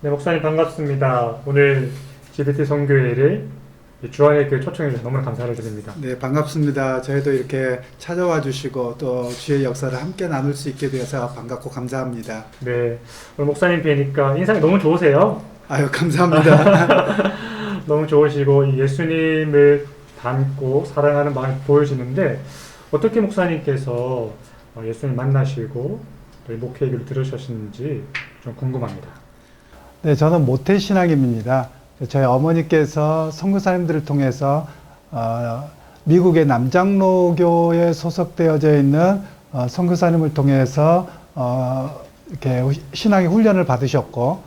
네, 목사님 반갑습니다. 오늘 GBT 선교회를 주안의 교회 초청해 주셔서 너무 감사를 드립니다. 네, 반갑습니다. 저희도 이렇게 찾아와 주시고 또 주의 역사를 함께 나눌 수 있게 되어서 반갑고 감사합니다. 네, 오늘 목사님 뵈니까 인상이 너무 좋으세요. 아유, 감사합니다. 너무 좋으시고 이 예수님을 닮고 사랑하는 마음이 보여지는데 어떻게 목사님께서 예수님 만나시고 또 이 목회 얘기를 들으셨는지 좀 궁금합니다. 네, 저는 모태신앙입니다. 저희 어머니께서 선교사님들을 통해서 미국의 남장로교에 소속되어져 있는 선교사님을 통해서 이렇게 신앙의 훈련을 받으셨고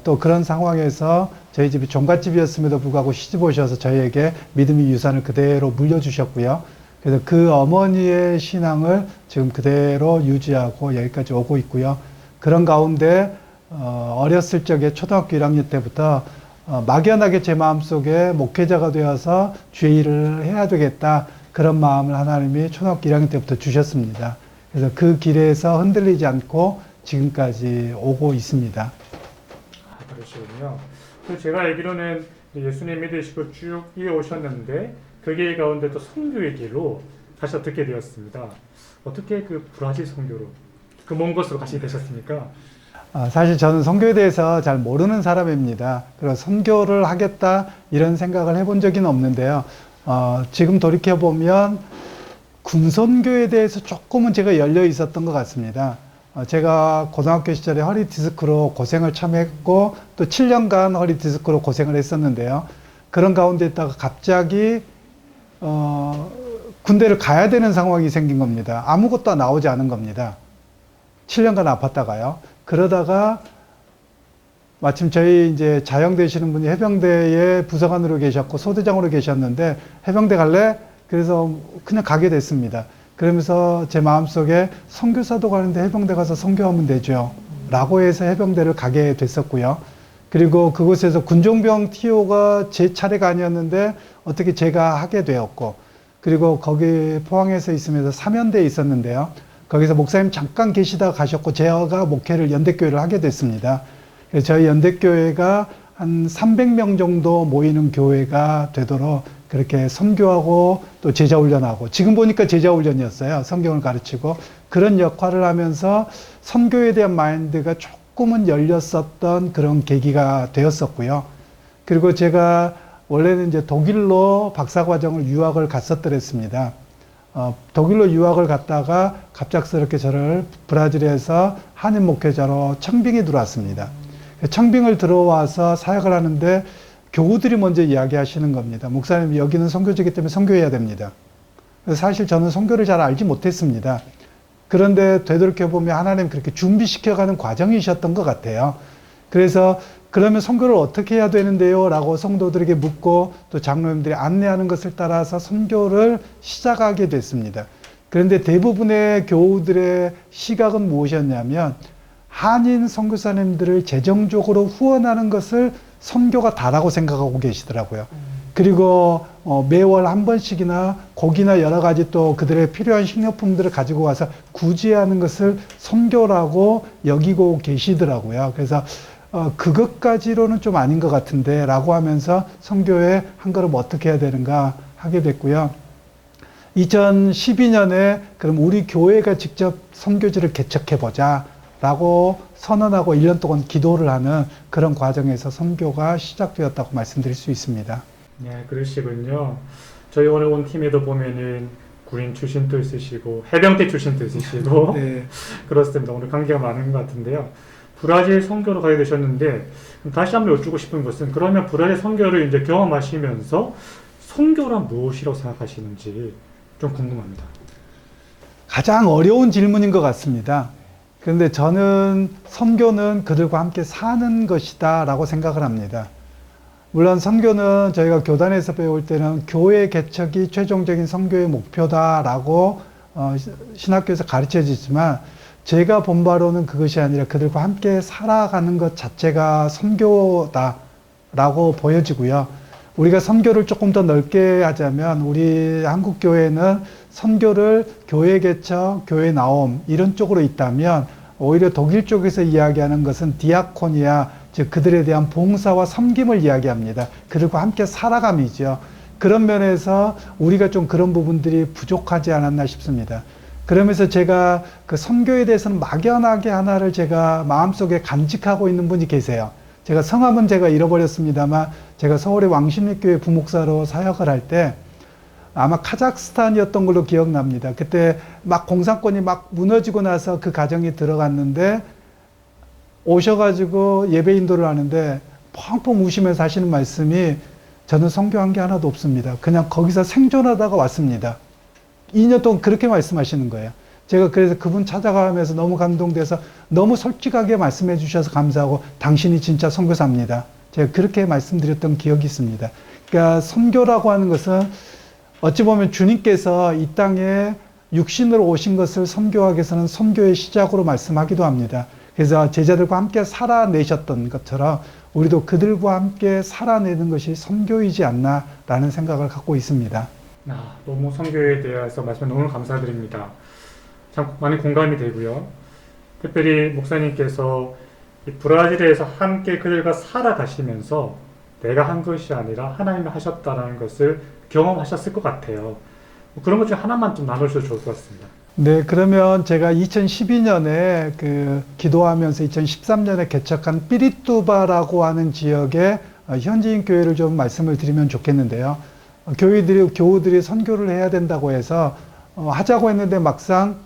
또 그런 상황에서 저희 집이 종갓집이었음에도 불구하고 시집 오셔서 저희에게 믿음의 유산을 그대로 물려주셨고요. 그래서 그 어머니의 신앙을 지금 그대로 유지하고 여기까지 오고 있고요. 그런 가운데 어렸을 적에 초등학교 1학년 때부터 막연하게 제 마음속에 목회자가 되어서 주의 일을 해야 되겠다, 그런 마음을 하나님이 초등학교 1학년 때부터 주셨습니다. 그래서 그 길에서 흔들리지 않고 지금까지 오고 있습니다. 그러시군요. 제가 알기로는 예수님 믿으시고 쭉 이어오셨는데 그 길 가운데 또 선교의 길로 다시 듣게 되었습니다. 어떻게 그 브라질 선교로 그 먼 곳으로 가시게 되셨습니까? 사실 저는 선교에 대해서 잘 모르는 사람입니다. 그래서 선교를 하겠다 이런 생각을 해본 적은 없는데요. 지금 돌이켜보면 군선교에 대해서 조금은 제가 열려 있었던 것 같습니다. 제가 고등학교 시절에 허리 디스크로 고생을 참 했고 또 7년간 허리 디스크로 고생을 했었는데요. 그런 가운데 있다가 갑자기 군대를 가야 되는 상황이 생긴 겁니다. 아무것도 나오지 않은 겁니다. 7년간 아팠다가요. 그러다가 마침 저희 이제 자영 되시는 분이 해병대에 부사관으로 계셨고 소대장으로 계셨는데 해병대 갈래? 그래서 그냥 가게 됐습니다. 그러면서 제 마음속에 선교사도 가는데 해병대 가서 선교하면 되죠 라고 해서 해병대를 가게 됐었고요. 그리고 그곳에서 군종병 TO가 제 차례가 아니었는데 어떻게 제가 하게 되었고, 그리고 거기 포항에서 있으면서 사면대에 있었는데요. 거기서 목사님 잠깐 계시다가 가셨고 제가 목회를 연대교회를 하게 됐습니다. 그래서 저희 연대교회가 한 300명 정도 모이는 교회가 되도록 그렇게 선교하고 또 제자훈련하고, 지금 보니까 제자훈련이었어요. 성경을 가르치고 그런 역할을 하면서 선교에 대한 마인드가 조금은 열렸었던 그런 계기가 되었었고요. 그리고 제가 원래는 이제 독일로 박사과정을 유학을 갔었더랬습니다. 독일로 유학을 갔다가 갑작스럽게 저를 브라질에서 한인 목회자로 청빙이 들어왔습니다. 청빙을 들어와서 사역을 하는데 교우들이 먼저 이야기하시는 겁니다. 목사님, 여기는 선교지이기 때문에 선교해야 됩니다. 사실 저는 선교를 잘 알지 못했습니다. 그런데 되돌이켜보면 하나님 그렇게 준비시켜가는 과정이셨던 것 같아요. 그래서 그러면 선교를 어떻게 해야 되는데요? 라고 성도들에게 묻고 또 장로님들이 안내하는 것을 따라서 선교를 시작하게 됐습니다. 그런데 대부분의 교우들의 시각은 무엇이었냐면 한인 선교사님들을 재정적으로 후원하는 것을 선교가 다라고 생각하고 계시더라고요. 그리고 매월 한 번씩이나 고기나 여러 가지 또 그들의 필요한 식료품들을 가지고 와서 구제하는 것을 선교라고 여기고 계시더라고요. 그래서 그것까지로는 좀 아닌 것 같은데 라고 하면서 선교에 한 걸음 어떻게 해야 되는가 하게 됐고요. 2012년에 그럼 우리 교회가 직접 선교지를 개척해보자 라고 선언하고 1년 동안 기도를 하는 그런 과정에서 선교가 시작되었다고 말씀드릴 수 있습니다. 네, 그러시군요. 저희 오늘 온 팀에도 보면은 군인 출신도 있으시고 해병대 출신도 있으시고 네. 그렇습니다. 오늘 관계가 많은 것 같은데요. 브라질 선교로 가게 되셨는데 다시 한번 여쭙고 싶은 것은, 그러면 브라질 선교를 이제 경험하시면서 선교란 무엇이라고 생각하시는지 좀 궁금합니다. 가장 어려운 질문인 것 같습니다. 그런데 저는 선교는 그들과 함께 사는 것이다 라고 생각을 합니다. 물론 선교는 저희가 교단에서 배울 때는 교회 개척이 최종적인 선교의 목표다라고 신학교에서 가르쳐지지만 제가 본 바로는 그것이 아니라 그들과 함께 살아가는 것 자체가 선교다라고 보여지고요. 우리가 선교를 조금 더 넓게 하자면 우리 한국 교회는 선교를 교회 개척, 교회 나옴 이런 쪽으로 있다면 오히려 독일 쪽에서 이야기하는 것은 디아코니아, 즉 그들에 대한 봉사와 섬김을 이야기합니다. 그들과 함께 살아감이죠. 그런 면에서 우리가 좀 그런 부분들이 부족하지 않았나 싶습니다. 그러면서 제가 그 선교에 대해서는 막연하게 하나를 제가 마음속에 간직하고 있는 분이 계세요. 제가 성함은 제가 잃어버렸습니다만 제가 서울의 왕십리교회 부목사로 사역을 할 때 아마 카자흐스탄이었던 걸로 기억납니다. 그때 막 공산권이 막 무너지고 나서 그 가정이 들어갔는데 오셔가지고 예배 인도를 하는데 펑펑 우시면서 하시는 말씀이 저는 선교한 게 하나도 없습니다. 그냥 거기서 생존하다가 왔습니다. 2년 동안 그렇게 말씀하시는 거예요. 제가 그래서 그분 찾아가면서 너무 감동돼서 너무 솔직하게 말씀해 주셔서 감사하고 당신이 진짜 선교사입니다. 제가 그렇게 말씀드렸던 기억이 있습니다. 그러니까 선교라고 하는 것은 어찌 보면 주님께서 이 땅에 육신으로 오신 것을 선교하기 위해서는 선교의 시작으로 말씀하기도 합니다. 그래서 제자들과 함께 살아내셨던 것처럼 우리도 그들과 함께 살아내는 것이 선교이지 않나라는 생각을 갖고 있습니다. 너무 선교에 대해서 말씀 너무 감사드립니다. 참 많이 공감이 되고요. 특별히 목사님께서 이 브라질에서 함께 그들과 살아가시면서 내가 한 것이 아니라 하나님이 하셨다는 것을 경험하셨을 것 같아요. 그런 것 중 하나만 좀 나눠주셔도 좋을 것 같습니다. 네, 그러면 제가 2012년에 그 기도하면서 2013년에 개척한 삐리뚜바라고 하는 지역의 현지인 교회를 좀 말씀을 드리면 좋겠는데요. 교우들이 선교를 해야 된다고 해서 하자고 했는데 막상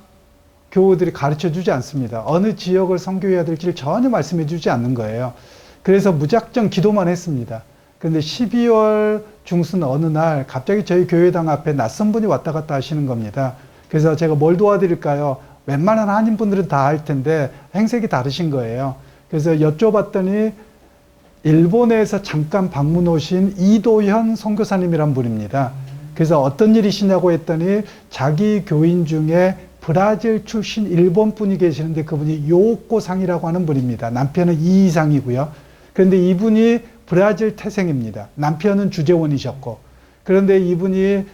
교우들이 가르쳐 주지 않습니다. 어느 지역을 선교해야 될지를 전혀 말씀해 주지 않는 거예요. 그래서 무작정 기도만 했습니다. 그런데 12월 중순 어느 날 갑자기 저희 교회당 앞에 낯선 분이 왔다 갔다 하시는 겁니다. 그래서 제가 뭘 도와드릴까요? 웬만한 한인분들은 다 할 텐데 행색이 다르신 거예요. 그래서 여쭤봤더니 일본에서 잠깐 방문 오신 이도현 선교사님이란 분입니다. 그래서 어떤 일이시냐고 했더니 자기 교인 중에 브라질 출신 일본 분이 계시는데 그분이 요코상이라고 하는 분입니다. 남편은 이이상이고요. 그런데 이분이 브라질 태생입니다. 남편은 주재원이셨고, 그런데 이분이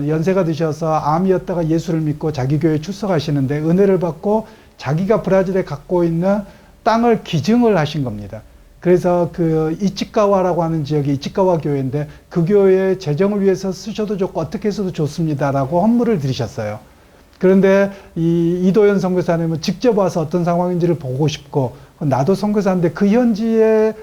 연세가 드셔서 암이었다가 예수를 믿고 자기 교회에 출석하시는데 은혜를 받고 자기가 브라질에 갖고 있는 땅을 기증을 하신 겁니다. 그래서 그 이치카와라고 하는 지역이 이치카와 교회인데 그 교회의 재정을 위해서 쓰셔도 좋고 어떻게 해서도 좋습니다라고 헌물을 드리셨어요. 그런데 이 이도현 선교사님은 직접 와서 어떤 상황인지를 보고 싶고 나도 선교사인데 그 현지의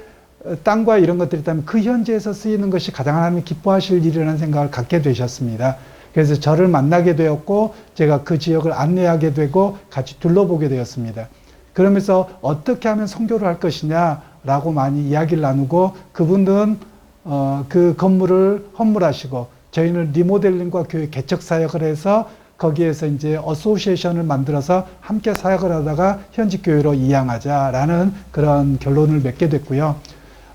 땅과 이런 것들이 있다면 그 현지에서 쓰이는 것이 가장 하나님 기뻐하실 일이라는 생각을 갖게 되셨습니다. 그래서 저를 만나게 되었고 제가 그 지역을 안내하게 되고 같이 둘러보게 되었습니다. 그러면서 어떻게 하면 선교를 할 것이냐라고 많이 이야기를 나누고 그분은 그 건물을 헌물하시고 저희는 리모델링과 교회 개척 사역을 해서 거기에서 이제 어소시에이션을 만들어서 함께 사역을 하다가 현지 교회로 이양하자라는 그런 결론을 맺게 됐고요.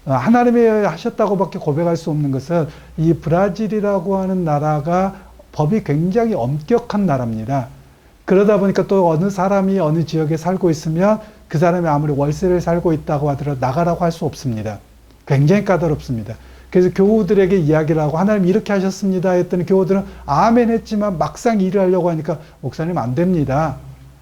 하나님이 하셨다고밖에 고백할 수 없는 것은 이 브라질이라고 하는 나라가 법이 굉장히 엄격한 나라입니다. 그러다 보니까 또 어느 사람이 어느 지역에 살고 있으면 그 사람이 아무리 월세를 살고 있다고 하더라도 나가라고 할 수 없습니다. 굉장히 까다롭습니다. 그래서 교우들에게 이야기를 하고 하나님 이렇게 하셨습니다 했더니 교우들은 아멘 했지만 막상 일을 하려고 하니까 목사님 안 됩니다.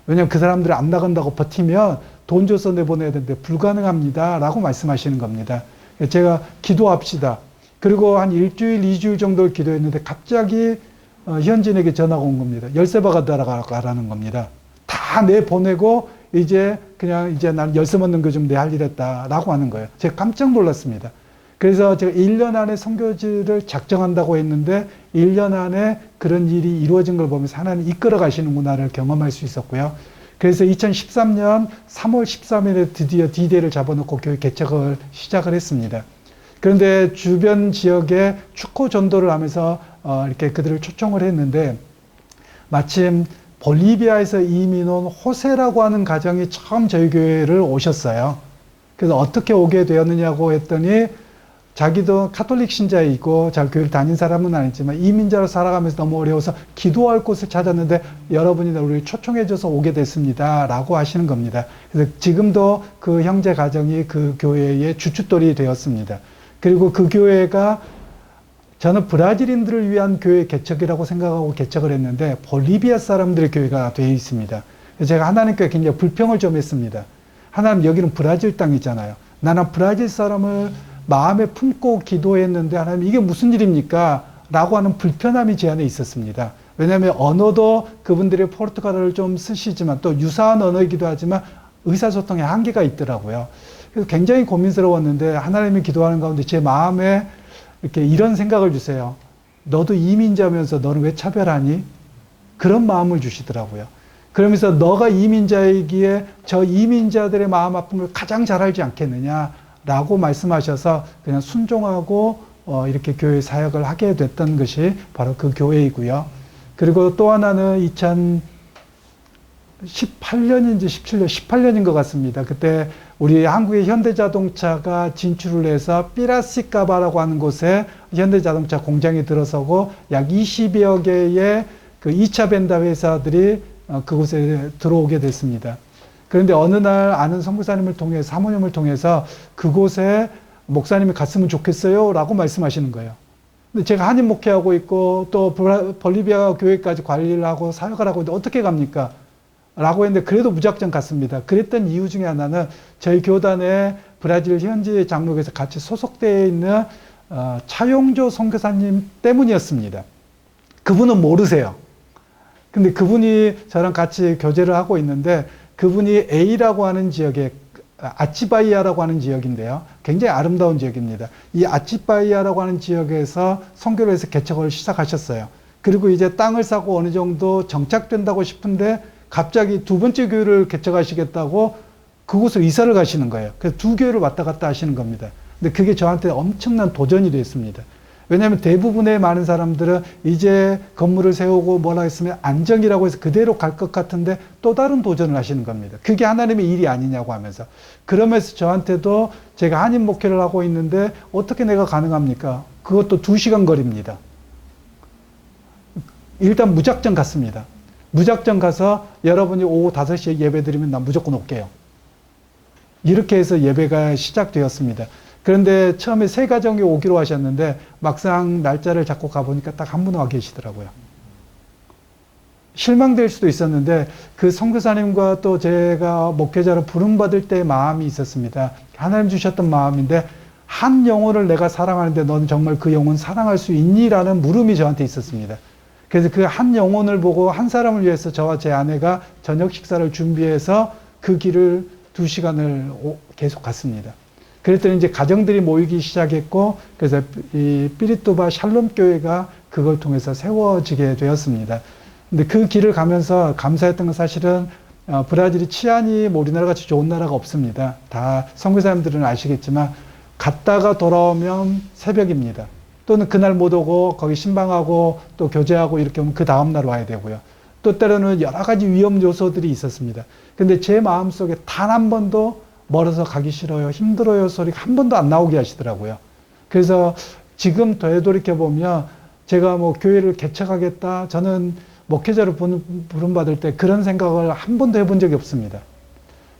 왜냐하면 그 사람들이 안 나간다고 버티면 돈 줘서 내보내야 되는데 불가능합니다 라고 말씀하시는 겁니다. 제가 기도합시다. 그리고 한 일주일, 2주일 정도 기도했는데 갑자기 현진에게 전화가 온 겁니다. 열쇠 박아달라는 겁니다. 다 내보내고 이제 난 열쇠 먹는 거 좀 내 할 일 했다라고 하는 거예요. 제가 깜짝 놀랐습니다. 그래서 제가 1년 안에 선교지를 작정한다고 했는데 1년 안에 그런 일이 이루어진 걸 보면서 하나님 이끌어 가시는구나를 경험할 수 있었고요. 그래서 2013년 3월 13일에 드디어 D-Day를 잡아놓고 교회 개척을 시작을 했습니다. 그런데 주변 지역에 축구 전도를 하면서 이렇게 그들을 초청을 했는데 마침 볼리비아에서 이민 온 호세라고 하는 가정이 처음 저희 교회를 오셨어요. 그래서 어떻게 오게 되었느냐고 했더니 자기도 카톨릭 신자이고 잘 교회를 다닌 사람은 아니지만 이민자로 살아가면서 너무 어려워서 기도할 곳을 찾았는데 여러분이 우리를 초청해줘서 오게 됐습니다 라고 하시는 겁니다. 그래서 지금도 그 형제 가정이 그 교회의 주춧돌이 되었습니다. 그리고 그 교회가 저는 브라질인들을 위한 교회 개척이라고 생각하고 개척을 했는데 볼리비아 사람들의 교회가 되어 있습니다. 그래서 제가 하나님께 굉장히 불평을 좀 했습니다. 하나님 여기는 브라질 땅이잖아요. 나는 브라질 사람을 마음에 품고 기도했는데 하나님 이게 무슨 일입니까? 라고 하는 불편함이 제 안에 있었습니다. 왜냐하면 언어도 그분들이 포르투갈어를 좀 쓰시지만 또 유사한 언어이기도 하지만 의사소통에 한계가 있더라고요. 그래서 굉장히 고민스러웠는데 하나님이 기도하는 가운데 제 마음에 이렇게 이런 생각을 주세요. 너도 이민자면서 너는 왜 차별하니? 그런 마음을 주시더라고요. 그러면서 너가 이민자이기에 저 이민자들의 마음 아픔을 가장 잘 알지 않겠느냐라고 말씀하셔서 그냥 순종하고 이렇게 교회 사역을 하게 됐던 것이 바로 그 교회이고요. 그리고 또 하나는 2018년인지 17년, 18년인 것 같습니다. 그때 우리 한국의 현대자동차가 진출을 해서 삐라시카바라고 하는 곳에 현대자동차 공장이 들어서고 약 20여 개의 그 2차 벤다 회사들이 그곳에 들어오게 됐습니다. 그런데 어느 날 아는 선교사님을 통해서, 사모님을 통해서 그곳에 목사님이 갔으면 좋겠어요 라고 말씀하시는 거예요. 근데 제가 한인 목회하고 있고 또 볼리비아 교회까지 관리를 하고 사역을 하고 있는데 어떻게 갑니까? 라고 했는데 그래도 무작정 갔습니다. 그랬던 이유 중에 하나는 저희 교단의 브라질 현지 장로교에서 같이 소속되어 있는 차용조 선교사님 때문이었습니다. 그분은 모르세요. 근데 그분이 저랑 같이 교제를 하고 있는데 그분이 A라고 하는 지역에 아치바이아라고 하는 지역인데요. 굉장히 아름다운 지역입니다. 이 아치바이아라고 하는 지역에서 선교를 해서 개척을 시작하셨어요. 그리고 이제 땅을 사고 어느 정도 정착된다고 싶은데 갑자기 두 번째 교회를 개척하시겠다고 그곳으로 이사를 가시는 거예요. 그래서 두 교회를 왔다 갔다 하시는 겁니다. 근데 그게 저한테 엄청난 도전이 됐습니다. 왜냐하면 대부분의 많은 사람들은 이제 건물을 세우고 뭐라 했으면 안정이라고 해서 그대로 갈 것 같은데 또 다른 도전을 하시는 겁니다. 그게 하나님의 일이 아니냐고 하면서. 그러면서 저한테도 제가 한인 목회를 하고 있는데 어떻게 내가 가능합니까? 그것도 2시간 거리입니다. 일단 무작정 갔습니다. 무작정 가서 여러분이 오후 5시에 예배 드리면 난 무조건 올게요. 이렇게 해서 예배가 시작되었습니다. 그런데 처음에 3가정이 오기로 하셨는데 막상 날짜를 잡고 가보니까 딱 한 분 와 계시더라고요. 실망될 수도 있었는데 그 선교사님과 또 제가 목회자로 부름받을 때의 마음이 있었습니다. 하나님 주셨던 마음인데 한 영혼을 내가 사랑하는데 너는 정말 그 영혼 사랑할 수 있니? 라는 물음이 저한테 있었습니다. 그래서 그 한 영혼을 보고 한 사람을 위해서 저와 제 아내가 저녁 식사를 준비해서 그 길을 2시간을 계속 갔습니다. 그랬더니 이제 가정들이 모이기 시작했고, 그래서 이 삐리또바 샬롬 교회가 그걸 통해서 세워지게 되었습니다. 근데 그 길을 가면서 감사했던 건 사실은 브라질이 치안이 뭐 우리나라 같이 좋은 나라가 없습니다. 다 선교사님들은 아시겠지만 갔다가 돌아오면 새벽입니다. 또는 그날 못 오고 거기 신방하고 또 교제하고 이렇게 오면 그 다음날 와야 되고요. 또 때로는 여러 가지 위험 요소들이 있었습니다. 근데 제 마음속에 단 한 번도 멀어서 가기 싫어요, 힘들어요 소리가 한 번도 안 나오게 하시더라고요. 그래서 지금 되돌이켜보면 제가 뭐 교회를 개척하겠다, 저는 목회자로 부름받을 때 그런 생각을 한 번도 해본 적이 없습니다.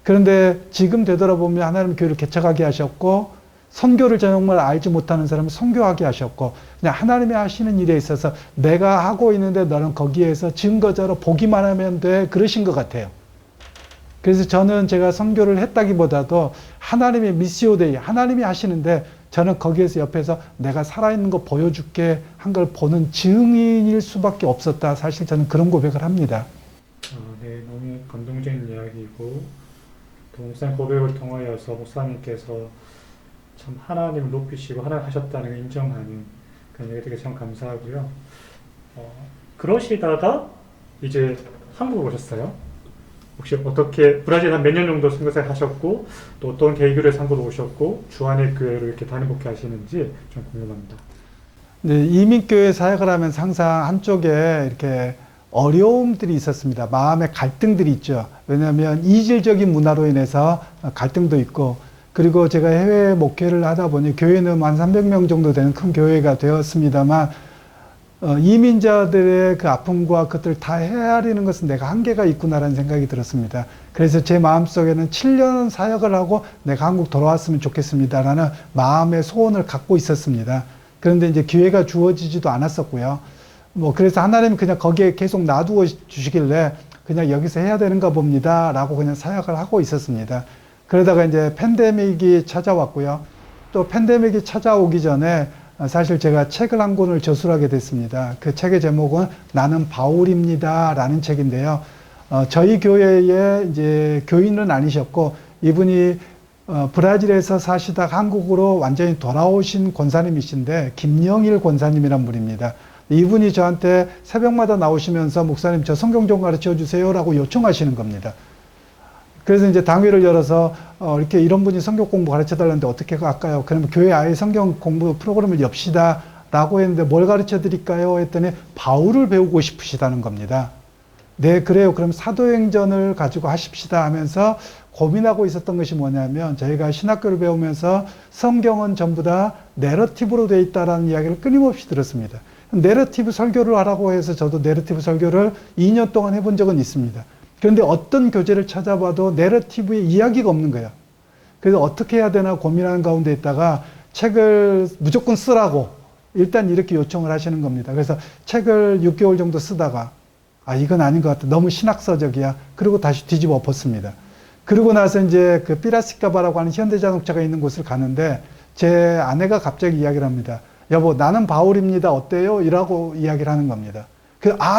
그런데 지금 되돌아보면 하나님 교회를 개척하게 하셨고, 선교를 정말 알지 못하는 사람을 선교하게 하셨고, 그냥 하나님이 하시는 일에 있어서 내가 하고 있는데 너는 거기에서 증거자로 보기만 하면 돼, 그러신 것 같아요. 그래서 저는 제가 선교를 했다기보다도 하나님의 미시오데이, 하나님이 하시는데 저는 거기에서 옆에서 내가 살아있는 거 보여줄게 한 걸 보는 증인일 수밖에 없었다. 사실 저는 그런 고백을 합니다. 네, 너무 감동적인 이야기고, 또 목사님 고백을 통하여서 목사님께서 참 하나님을 높이시고 하나님 하셨다는 걸 인정하는 그런 얘기 되게 참 감사하고요. 그러시다가 이제 한국으로 오셨어요. 혹시 어떻게 브라질 한 몇 년 정도 선교사를 하셨고, 또 어떤 계기로 한국으로 오셨고, 주안의 교회로 이렇게 단임 목회하시는지 좀 궁금합니다. 네, 이민교회 사역을 하면서 항상 한쪽에 이렇게 어려움들이 있었습니다. 마음의 갈등들이 있죠. 왜냐하면 이질적인 문화로 인해서 갈등도 있고, 그리고 제가 해외 목회를 하다 보니 교회는 한 300명 정도 되는 큰 교회가 되었습니다만, 이민자들의 그 아픔과 그것들을 다 헤아리는 것은 내가 한계가 있구나라는 생각이 들었습니다. 그래서 제 마음속에는 7년 사역을 하고 내가 한국 돌아왔으면 좋겠습니다라는 마음의 소원을 갖고 있었습니다. 그런데 이제 기회가 주어지지도 않았었고요. 뭐 그래서 하나님은 그냥 거기에 계속 놔두어 주시길래 그냥 여기서 해야 되는가 봅니다라고 그냥 사역을 하고 있었습니다. 그러다가 이제 팬데믹이 찾아왔고요. 또 팬데믹이 찾아오기 전에 사실 제가 책을 한 권을 저술하게 됐습니다. 그 책의 제목은 나는 바울입니다 라는 책인데요. 저희 교회의 이제 교인은 아니셨고, 이분이 브라질에서 사시다가 한국으로 완전히 돌아오신 권사님이신데, 김영일 권사님이란 분입니다. 이분이 저한테 새벽마다 나오시면서 목사님 저 성경 좀 가르쳐 주세요라고 요청하시는 겁니다. 그래서 이제 당회를 열어서 이렇게 이런 분이 성경 공부 가르쳐 달라는데 어떻게 할까요? 그러면 교회 아예 성경 공부 프로그램을 엽시다 라고 했는데 뭘 가르쳐 드릴까요? 했더니 바울을 배우고 싶으시다는 겁니다. 네, 그래요. 그럼 사도행전을 가지고 하십시다 하면서 고민하고 있었던 것이 뭐냐면, 저희가 신학교를 배우면서 성경은 전부 다 내러티브로 되어 있다라는 이야기를 끊임없이 들었습니다. 내러티브 설교를 하라고 해서 저도 내러티브 설교를 2년 동안 해본 적은 있습니다. 그런데 어떤 교재를 찾아봐도 내러티브의 이야기가 없는 거예요. 그래서 어떻게 해야 되나 고민하는 가운데 있다가 책을 무조건 쓰라고 일단 이렇게 요청을 하시는 겁니다. 그래서 책을 6개월 정도 쓰다가 이건 아닌 것 같아. 너무 신학서적이야. 그리고 다시 뒤집어 엎었습니다. 그러고 나서 이제 그 피라시카바라고 하는 현대자동차가 있는 곳을 가는데 제 아내가 갑자기 이야기를 합니다. 여보, 나는 바울입니다. 어때요? 이라고 이야기를 하는 겁니다.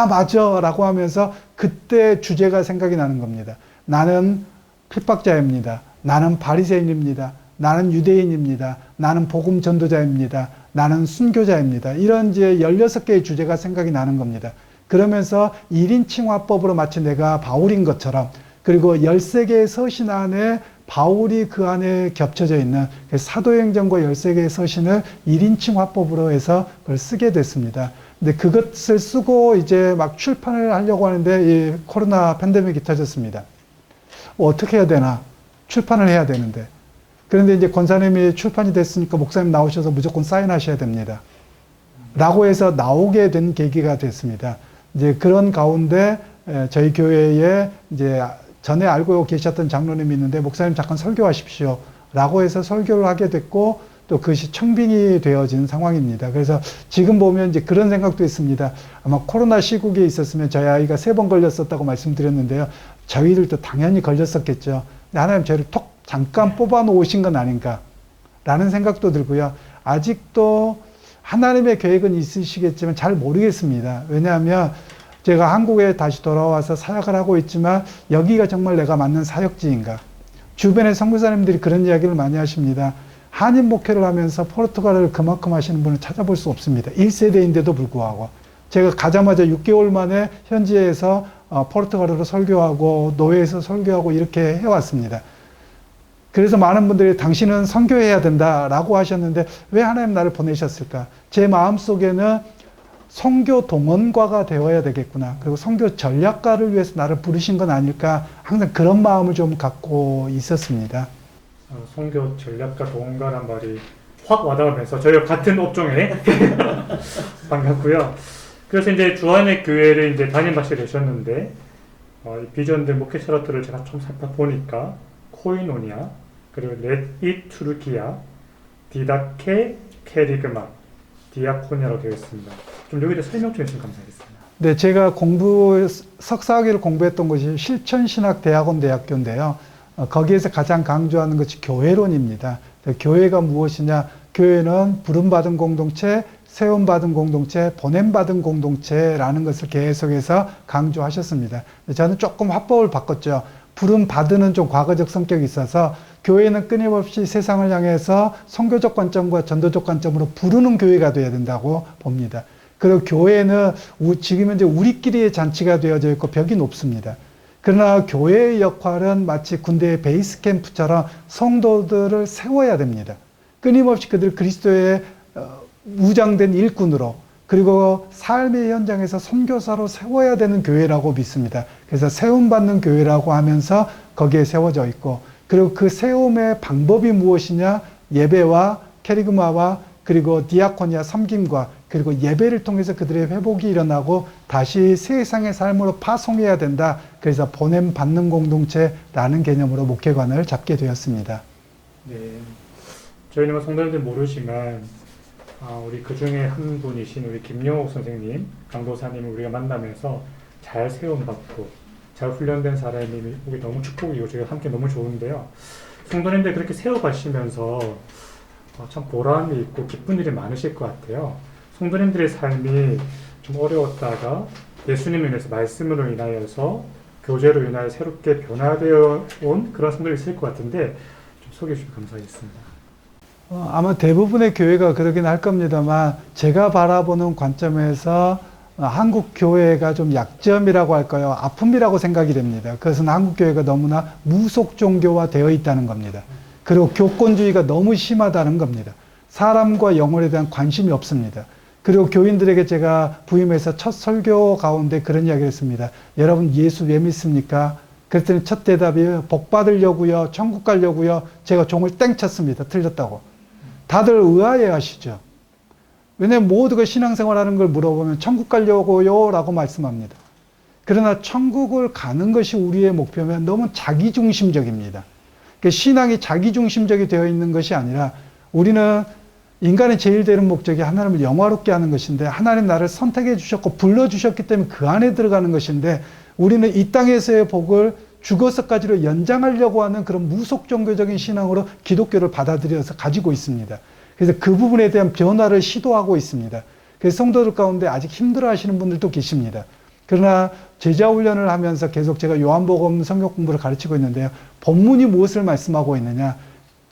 맞아. 라고 하면서 그때 주제가 생각이 나는 겁니다. 나는 핍박자입니다. 나는 바리새인입니다. 나는 유대인입니다. 나는 복음 전도자입니다. 나는 순교자입니다. 이런 이제 16개의 주제가 생각이 나는 겁니다. 그러면서 1인 칭화법으로 마치 내가 바울인 것처럼, 그리고 13개의 서신 안에 바울이 그 안에 겹쳐져 있는 사도행전과 13개의 서신을 1인칭 화법으로 해서 그걸 쓰게 됐습니다. 근데 그것을 쓰고 이제 막 출판을 하려고 하는데 이 코로나 팬데믹이 터졌습니다. 어떻게 해야 되나? 출판을 해야 되는데. 그런데 이제 권사님이 출판이 됐으니까 목사님 나오셔서 무조건 사인하셔야 됩니다. 라고 해서 나오게 된 계기가 됐습니다. 이제 그런 가운데 저희 교회에 이제 전에 알고 계셨던 장로님이 있는데, 목사님 잠깐 설교하십시오 라고 해서 설교를 하게 됐고, 또 그것이 청빙이 되어진 상황입니다. 그래서 지금 보면 이제 그런 생각도 있습니다. 아마 코로나 시국에 있었으면 저희 아이가 3번 걸렸었다고 말씀드렸는데요. 저희들도 당연히 걸렸었겠죠. 하나님 저희를 톡 잠깐 뽑아 놓으신 건 아닌가 라는 생각도 들고요. 아직도 하나님의 계획은 있으시겠지만 잘 모르겠습니다. 왜냐하면 제가 한국에 다시 돌아와서 사역을 하고 있지만 여기가 정말 내가 맞는 사역지인가? 주변의 선교사님들이 그런 이야기를 많이 하십니다. 한인 목회를 하면서 포르투갈어를 그만큼 하시는 분을 찾아볼 수 없습니다. 1세대인데도 불구하고. 제가 가자마자 6개월 만에 현지에서 포르투갈어로 설교하고 노예에서 설교하고 이렇게 해왔습니다. 그래서 많은 분들이 당신은 선교해야 된다라고 하셨는데 왜 하나님 나를 보내셨을까? 제 마음속에는 선교 동원가가 되어야 되겠구나. 그리고 선교 전략가를 위해서 나를 부르신 건 아닐까. 항상 그런 마음을 좀 갖고 있었습니다. 선교 전략가 동원가란 말이 확 와닿으면서 저희가 같은 업종에 반갑고요. 그래서 이제 주안의 교회를 이제 담임하시게 되셨는데 이 비전들 목회 차트를 제가 좀 살펴보니까 코이노니아, 그리고 렛잇 투르키아, 디다케 케리그마, 디아코니아로 되어 있습니다. 좀 여기에 설명 좀 해주시면 감사하겠습니다. 네, 제가 석사학위를 공부했던 곳이 실천신학대학원 대학교인데요. 거기에서 가장 강조하는 것이 교회론입니다. 교회가 무엇이냐? 교회는 부름받은 공동체, 세움받은 공동체, 보냄받은 공동체라는 것을 계속해서 강조하셨습니다. 저는 조금 화법을 바꿨죠. 부름받은은 좀 과거적 성격이 있어서 교회는 끊임없이 세상을 향해서 선교적 관점과 전도적 관점으로 부르는 교회가 되어야 된다고 봅니다. 그리고 교회는 지금 현재 우리끼리의 잔치가 되어져 있고 벽이 높습니다. 그러나 교회의 역할은 마치 군대의 베이스 캠프처럼 성도들을 세워야 됩니다. 끊임없이 그들 그리스도의 무장된 일꾼으로, 그리고 삶의 현장에서 선교사로 세워야 되는 교회라고 믿습니다. 그래서 세움받는 교회라고 하면서 거기에 세워져 있고, 그리고 그 세움의 방법이 무엇이냐? 예배와 캐리그마와 그리고 디아코니아 섬김과 그리고 예배를 통해서 그들의 회복이 일어나고 다시 세상의 삶으로 파송해야 된다. 그래서 보냄 받는 공동체라는 개념으로 목회관을 잡게 되었습니다. 네, 저희는 성도님들 모르지만 우리 그 중에 한 분이신 우리 김영옥 선생님, 강도사님을 우리가 만나면서 잘 세움받고 잘 훈련된 사람이 보기 너무 축복이고 저희가 함께 너무 좋은데요. 성도님들 그렇게 세워가시면서 참 보람이 있고 기쁜 일이 많으실 것 같아요. 성도님들의 삶이 좀 어려웠다가 예수님을 인해서 말씀으로 인하여서 교제로 인하여 새롭게 변화되어 온 그런 성도들이 있을 것 같은데 좀 소개해 주시면 감사하겠습니다. 아마 대부분의 교회가 그러긴 할 겁니다만 제가 바라보는 관점에서 한국 교회가 좀 약점이라고 할까요? 아픔이라고 생각이 됩니다. 그것은 한국 교회가 너무나 무속 종교화 되어 있다는 겁니다. 그리고 교권주의가 너무 심하다는 겁니다. 사람과 영혼에 대한 관심이 없습니다. 그리고 교인들에게 제가 부임해서 첫 설교 가운데 그런 이야기를 했습니다. 여러분 예수 왜 믿습니까? 그랬더니 첫 대답이 복 받으려고요, 천국 가려고요. 제가 종을 땡 쳤습니다. 틀렸다고. 다들 의아해 하시죠. 왜냐하면 모두가 신앙생활하는 걸 물어보면 천국 가려고요 라고 말씀합니다. 그러나 천국을 가는 것이 우리의 목표면 너무 자기중심적입니다. 그러니까 신앙이 자기중심적이 되어 있는 것이 아니라 우리는 인간의 제일 되는 목적이 하나님을 영화롭게 하는 것인데 하나님 나를 선택해 주셨고 불러주셨기 때문에 그 안에 들어가는 것인데 우리는 이 땅에서의 복을 죽어서까지로 연장하려고 하는 그런 무속 종교적인 신앙으로 기독교를 받아들여서 가지고 있습니다. 그래서 그 부분에 대한 변화를 시도하고 있습니다. 그래서 성도들 가운데 아직 힘들어 하시는 분들도 계십니다. 그러나 제자훈련을 하면서 계속 제가 요한복음 성경 공부를 가르치고 있는데요. 본문이 무엇을 말씀하고 있느냐?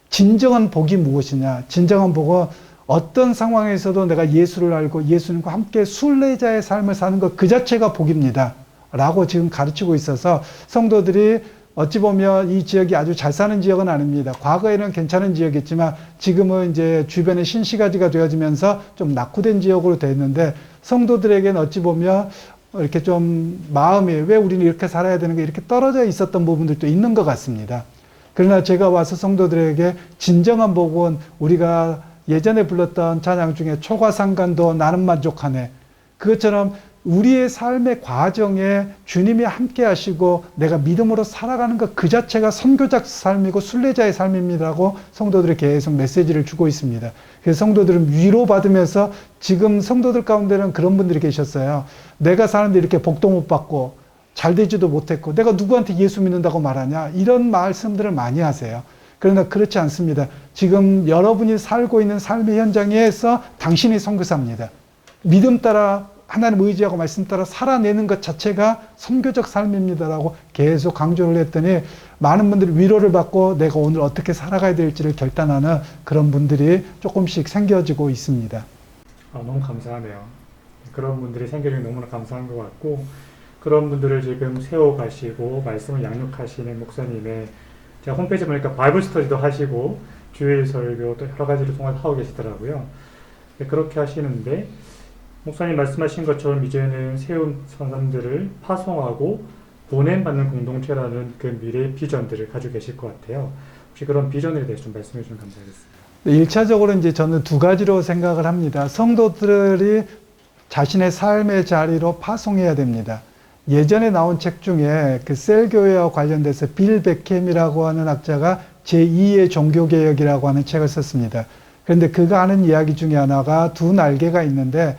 진정한 복이 무엇이냐? 진정한 복은 어떤 상황에서도 내가 예수를 알고 예수님과 함께 순례자의 삶을 사는 것 그 자체가 복입니다. 라고 지금 가르치고 있어서 성도들이 어찌 보면 이 지역이 아주 잘 사는 지역은 아닙니다. 과거에는 괜찮은 지역이었지만 지금은 이제 주변에 신시가지가 되어지면서 좀 낙후된 지역으로 됐는데 성도들에게는 어찌 보면 이렇게 좀 마음이 왜 우리는 이렇게 살아야 되는 게 이렇게 떨어져 있었던 부분들도 있는 것 같습니다. 그러나 제가 와서 성도들에게 진정한 복은 우리가 예전에 불렀던 찬양 중에 초과상간도 나는 만족하네. 그것처럼 우리의 삶의 과정에 주님이 함께 하시고 내가 믿음으로 살아가는 것 그 자체가 선교적 삶이고 순례자의 삶입니다라고 성도들이 계속 메시지를 주고 있습니다. 그래서 성도들은 위로받으면서 지금 성도들 가운데는 그런 분들이 계셨어요. 내가 사는데 이렇게 복도 못 받고 잘 되지도 못했고 내가 누구한테 예수 믿는다고 말하냐 이런 말씀들을 많이 하세요. 그러나 그렇지 않습니다. 지금 여러분이 살고 있는 삶의 현장에서 당신이 선교사입니다. 믿음 따라 하나님 의지하고 말씀 따라 살아내는 것 자체가 선교적 삶입니다라고 계속 강조를 했더니 많은 분들이 위로를 받고 내가 오늘 어떻게 살아가야 될지를 결단하는 그런 분들이 조금씩 생겨지고 있습니다. 너무 감사하네요. 그런 분들이 생기는 게 너무나 감사한 것 같고 그런 분들을 지금 세워가시고 말씀을 양육하시는 목사님의 제가 홈페이지 보니까 바이블 스터디도 하시고 주일 설교 또 여러 가지를 통해서 하고 계시더라고요. 그렇게 하시는데 목사님 말씀하신 것처럼 이제는 세운 사람들을 파송하고 보냄받는 공동체라는 그 미래의 비전들을 가지고 계실 것 같아요. 혹시 그런 비전에 대해서 좀 말씀해 주시면 감사하겠습니다. 1차적으로 이제 저는 두 가지로 생각을 합니다. 성도들이 자신의 삶의 자리로 파송해야 됩니다. 예전에 나온 책 중에 그 셀교회와 관련돼서 빌 베켐이라고 하는 학자가 제2의 종교개혁이라고 하는 책을 썼습니다. 그런데 그가 하는 이야기 중에 하나가 두 날개가 있는데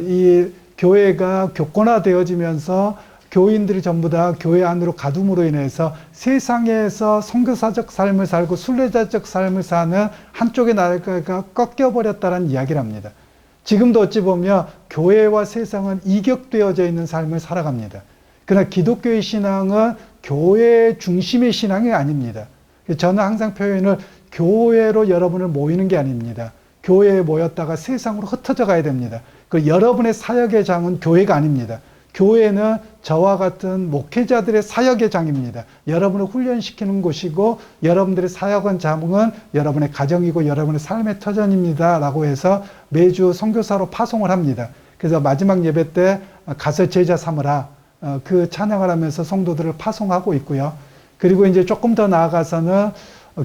이 교회가 교권화되어지면서 교인들이 전부 다 교회 안으로 가둠으로 인해서 세상에서 선교사적 삶을 살고 순례자적 삶을 사는 한쪽의 날개가 꺾여버렸다는 이야기를 합니다. 지금도 어찌 보면 교회와 세상은 이격되어져 있는 삶을 살아갑니다. 그러나 기독교의 신앙은 교회 중심의 신앙이 아닙니다. 저는 항상 표현을 교회로 여러분을 모이는 게 아닙니다. 교회에 모였다가 세상으로 흩어져 가야 됩니다. 그 여러분의 사역의 장은 교회가 아닙니다. 교회는 저와 같은 목회자들의 사역의 장입니다. 여러분을 훈련시키는 곳이고 여러분들의 사역의 장은 여러분의 가정이고 여러분의 삶의 터전입니다. 라고 해서 매주 선교사로 파송을 합니다. 그래서 마지막 예배 때 가서 제자 삼으라 그 찬양을 하면서 성도들을 파송하고 있고요. 그리고 이제 조금 더 나아가서는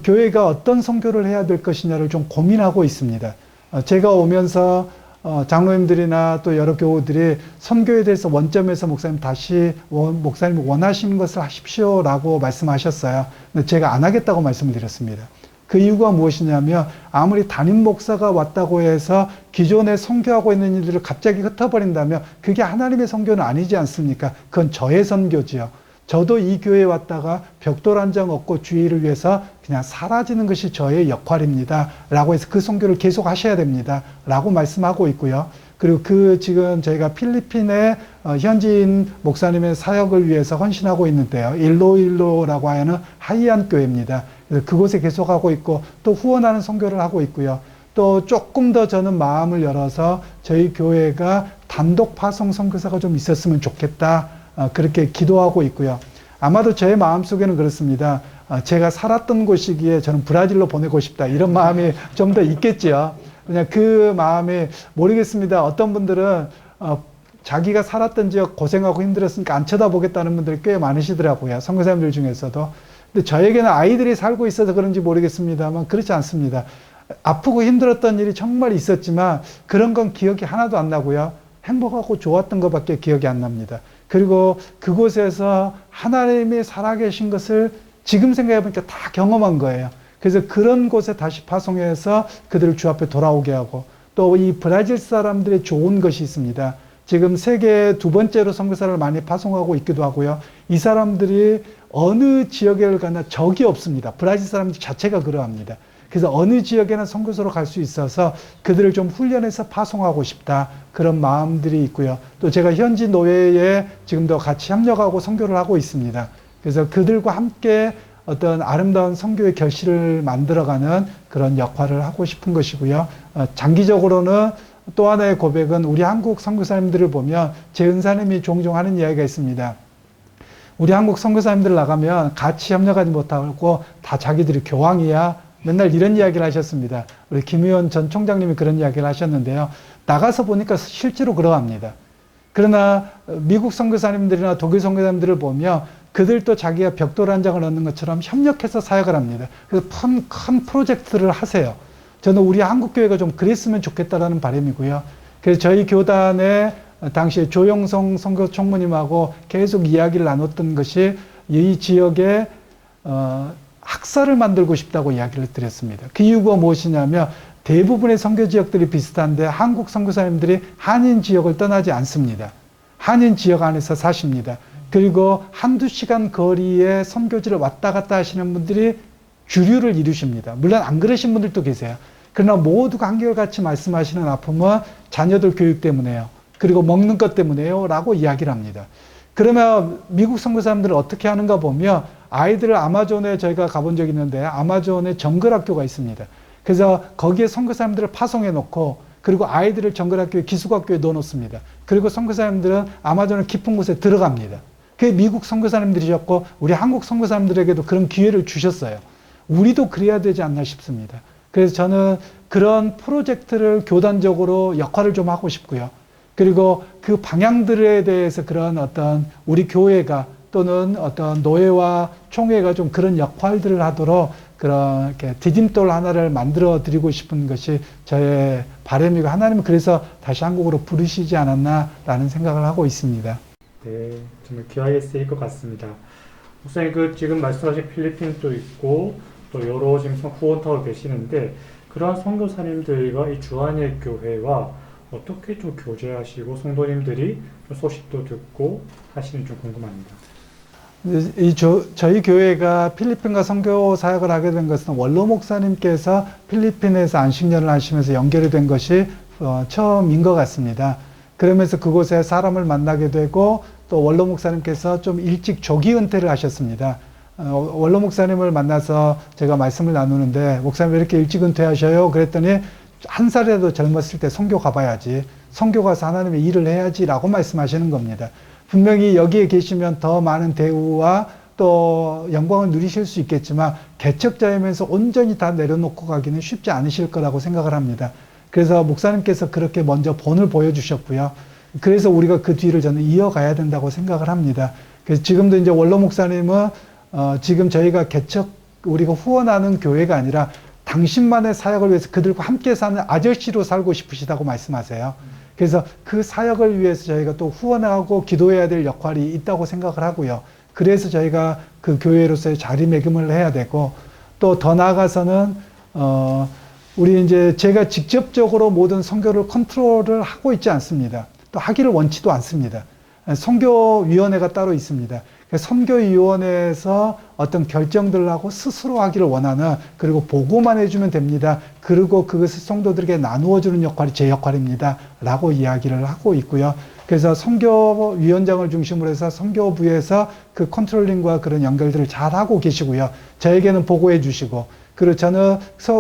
교회가 어떤 선교를 해야 될 것이냐를 좀 고민하고 있습니다. 제가 오면서 장로님들이나 또 여러 교우들이 선교에 대해서 원점에서 목사님 다시 목사님이 원하시는 것을 하십시오라고 말씀하셨어요. 근데 제가 안 하겠다고 말씀을 드렸습니다. 그 이유가 무엇이냐면 아무리 담임 목사가 왔다고 해서 기존에 선교하고 있는 일들을 갑자기 흩어버린다면 그게 하나님의 선교는 아니지 않습니까? 그건 저의 선교지요. 저도 이 교회에 왔다가 벽돌 한 장 얻고 주의를 위해서 그냥 사라지는 것이 저의 역할입니다. 라고 해서 그 선교를 계속 하셔야 됩니다. 라고 말씀하고 있고요. 그리고 지금 저희가 필리핀의 현지인 목사님의 사역을 위해서 헌신하고 있는데요. 일로일로라고 하는 하이안 교회입니다. 그래서 그곳에 계속하고 있고 또 후원하는 선교를 하고 있고요. 또 조금 더 저는 마음을 열어서 저희 교회가 단독 파송 선교사가 좀 있었으면 좋겠다. 그렇게 기도하고 있고요. 아마도 제 마음속에는 그렇습니다. 제가 살았던 곳이기에 저는 브라질로 보내고 싶다. 이런 마음이 좀 더 있겠지요. 그냥 그 마음이 모르겠습니다. 어떤 분들은 자기가 살았던 지역 고생하고 힘들었으니까 안 쳐다보겠다는 분들이 꽤 많으시더라고요. 선교사님들 중에서도. 근데 저에게는 아이들이 살고 있어서 그런지 모르겠습니다만 그렇지 않습니다. 아프고 힘들었던 일이 정말 있었지만 그런 건 기억이 하나도 안 나고요. 행복하고 좋았던 것밖에 기억이 안 납니다. 그리고 그곳에서 하나님이 살아계신 것을 지금 생각해보니까 다 경험한 거예요. 그래서 그런 곳에 다시 파송해서 그들을 주 앞에 돌아오게 하고 또 이 브라질 사람들의 좋은 것이 있습니다. 지금 세계 두 번째로 선교사를 많이 파송하고 있기도 하고요. 이 사람들이 어느 지역에 가나 적이 없습니다. 브라질 사람들 자체가 그러합니다. 그래서 어느 지역에나 선교사로 갈 수 있어서 그들을 좀 훈련해서 파송하고 싶다. 그런 마음들이 있고요. 또 제가 현지 노예에 지금도 같이 협력하고 선교를 하고 있습니다. 그래서 그들과 함께 어떤 아름다운 선교의 결실을 만들어가는 그런 역할을 하고 싶은 것이고요. 장기적으로는 또 하나의 고백은 우리 한국 선교사님들을 보면 제 은사님이 종종 하는 이야기가 있습니다. 우리 한국 선교사님들 나가면 같이 협력하지 못하고 다 자기들이 교황이야. 맨날 이런 이야기를 하셨습니다. 우리 김 의원 전 총장님이 그런 이야기를 하셨는데요. 나가서 보니까 실제로 그러합니다. 그러나 미국 선교사님들이나 독일 선교사님들을 보면 그들도 자기가 벽돌 한 장을 얻는 것처럼 협력해서 사역을 합니다. 그래서 큰 프로젝트를 하세요. 저는 우리 한국교회가 좀 그랬으면 좋겠다라는 바람이고요. 그래서 저희 교단에 당시에 조영성 선교 총무님하고 계속 이야기를 나눴던 것이 이 지역에 학사를 만들고 싶다고 이야기를 드렸습니다. 그 이유가 무엇이냐면 대부분의 선교 지역들이 비슷한데 한국 선교사님들이 한인 지역을 떠나지 않습니다. 한인 지역 안에서 사십니다. 그리고 한두 시간 거리에 선교지를 왔다 갔다 하시는 분들이 주류를 이루십니다. 물론 안 그러신 분들도 계세요. 그러나 모두가 한결같이 말씀하시는 아픔은 자녀들 교육 때문에요. 그리고 먹는 것 때문에요. 라고 이야기를 합니다. 그러면 미국 선교사님들은 어떻게 하는가 보면 아이들을 아마존에 저희가 가본 적이 있는데 아마존에 정글학교가 있습니다. 그래서 거기에 선교사님들을 파송해 놓고 그리고 아이들을 정글학교에 기숙학교에 넣어 놓습니다. 그리고 선교사님들은 아마존의 깊은 곳에 들어갑니다. 그게 미국 선교사님들이셨고 우리 한국 선교사님들에게도 그런 기회를 주셨어요. 우리도 그래야 되지 않나 싶습니다. 그래서 저는 그런 프로젝트를 교단적으로 역할을 좀 하고 싶고요. 그리고 그 방향들에 대해서 그런 어떤 우리 교회가 또는 어떤 노예와 총회가 좀 그런 역할들을 하도록 그런 이렇게 디딤돌 하나를 만들어 드리고 싶은 것이 저의 바람이고 하나님은 그래서 다시 한국으로 부르시지 않았나라는 생각을 하고 있습니다. 네, 정말 귀하게 쓰일 것 같습니다. 목사님 지금 말씀하신 필리핀도 있고 또 여러 지금 후원타워 계시는데 그러한 선교사님들과 이 주한일 교회와 어떻게 좀 교제하시고 성도님들이 소식도 듣고 하시는지 좀 궁금합니다. 저희 교회가 필리핀과 선교 사역을 하게 된 것은 원로 목사님께서 필리핀에서 안식년을 하시면서 연결이 된 것이 처음인 것 같습니다. 그러면서 그곳에 사람을 만나게 되고 또 원로 목사님께서 좀 일찍 조기 은퇴를 하셨습니다. 원로 목사님을 만나서 제가 말씀을 나누는데 목사님 왜 이렇게 일찍 은퇴하셔요? 그랬더니 한 살이라도 젊었을 때 선교 가봐야지. 선교 가서 하나님의 일을 해야지 라고 말씀하시는 겁니다. 분명히 여기에 계시면 더 많은 대우와 또 영광을 누리실 수 있겠지만 개척자이면서 온전히 다 내려놓고 가기는 쉽지 않으실 거라고 생각을 합니다. 그래서 목사님께서 그렇게 먼저 본을 보여주셨고요. 그래서 우리가 그 뒤를 저는 이어가야 된다고 생각을 합니다. 그래서 지금도 이제 원로 목사님은 지금 저희가 우리가 후원하는 교회가 아니라 당신만의 사역을 위해서 그들과 함께 사는 아저씨로 살고 싶으시다고 말씀하세요. 그래서 그 사역을 위해서 저희가 또 후원하고 기도해야 될 역할이 있다고 생각을 하고요. 그래서 저희가 그 교회로서의 자리매김을 해야 되고 또 더 나아가서는 우리 이제 제가 직접적으로 모든 선교를 컨트롤을 하고 있지 않습니다. 또 하기를 원치도 않습니다. 선교위원회가 따로 있습니다. 선교위원회에서 어떤 결정들을 하고 스스로 하기를 원하는, 그리고 보고만 해주면 됩니다. 그리고 그것을 성도들에게 나누어주는 역할이 제 역할입니다. 라고 이야기를 하고 있고요. 그래서 선교위원장을 중심으로 해서 선교부에서 그 컨트롤링과 그런 연결들을 잘 하고 계시고요. 저에게는 보고해 주시고, 그리고 저는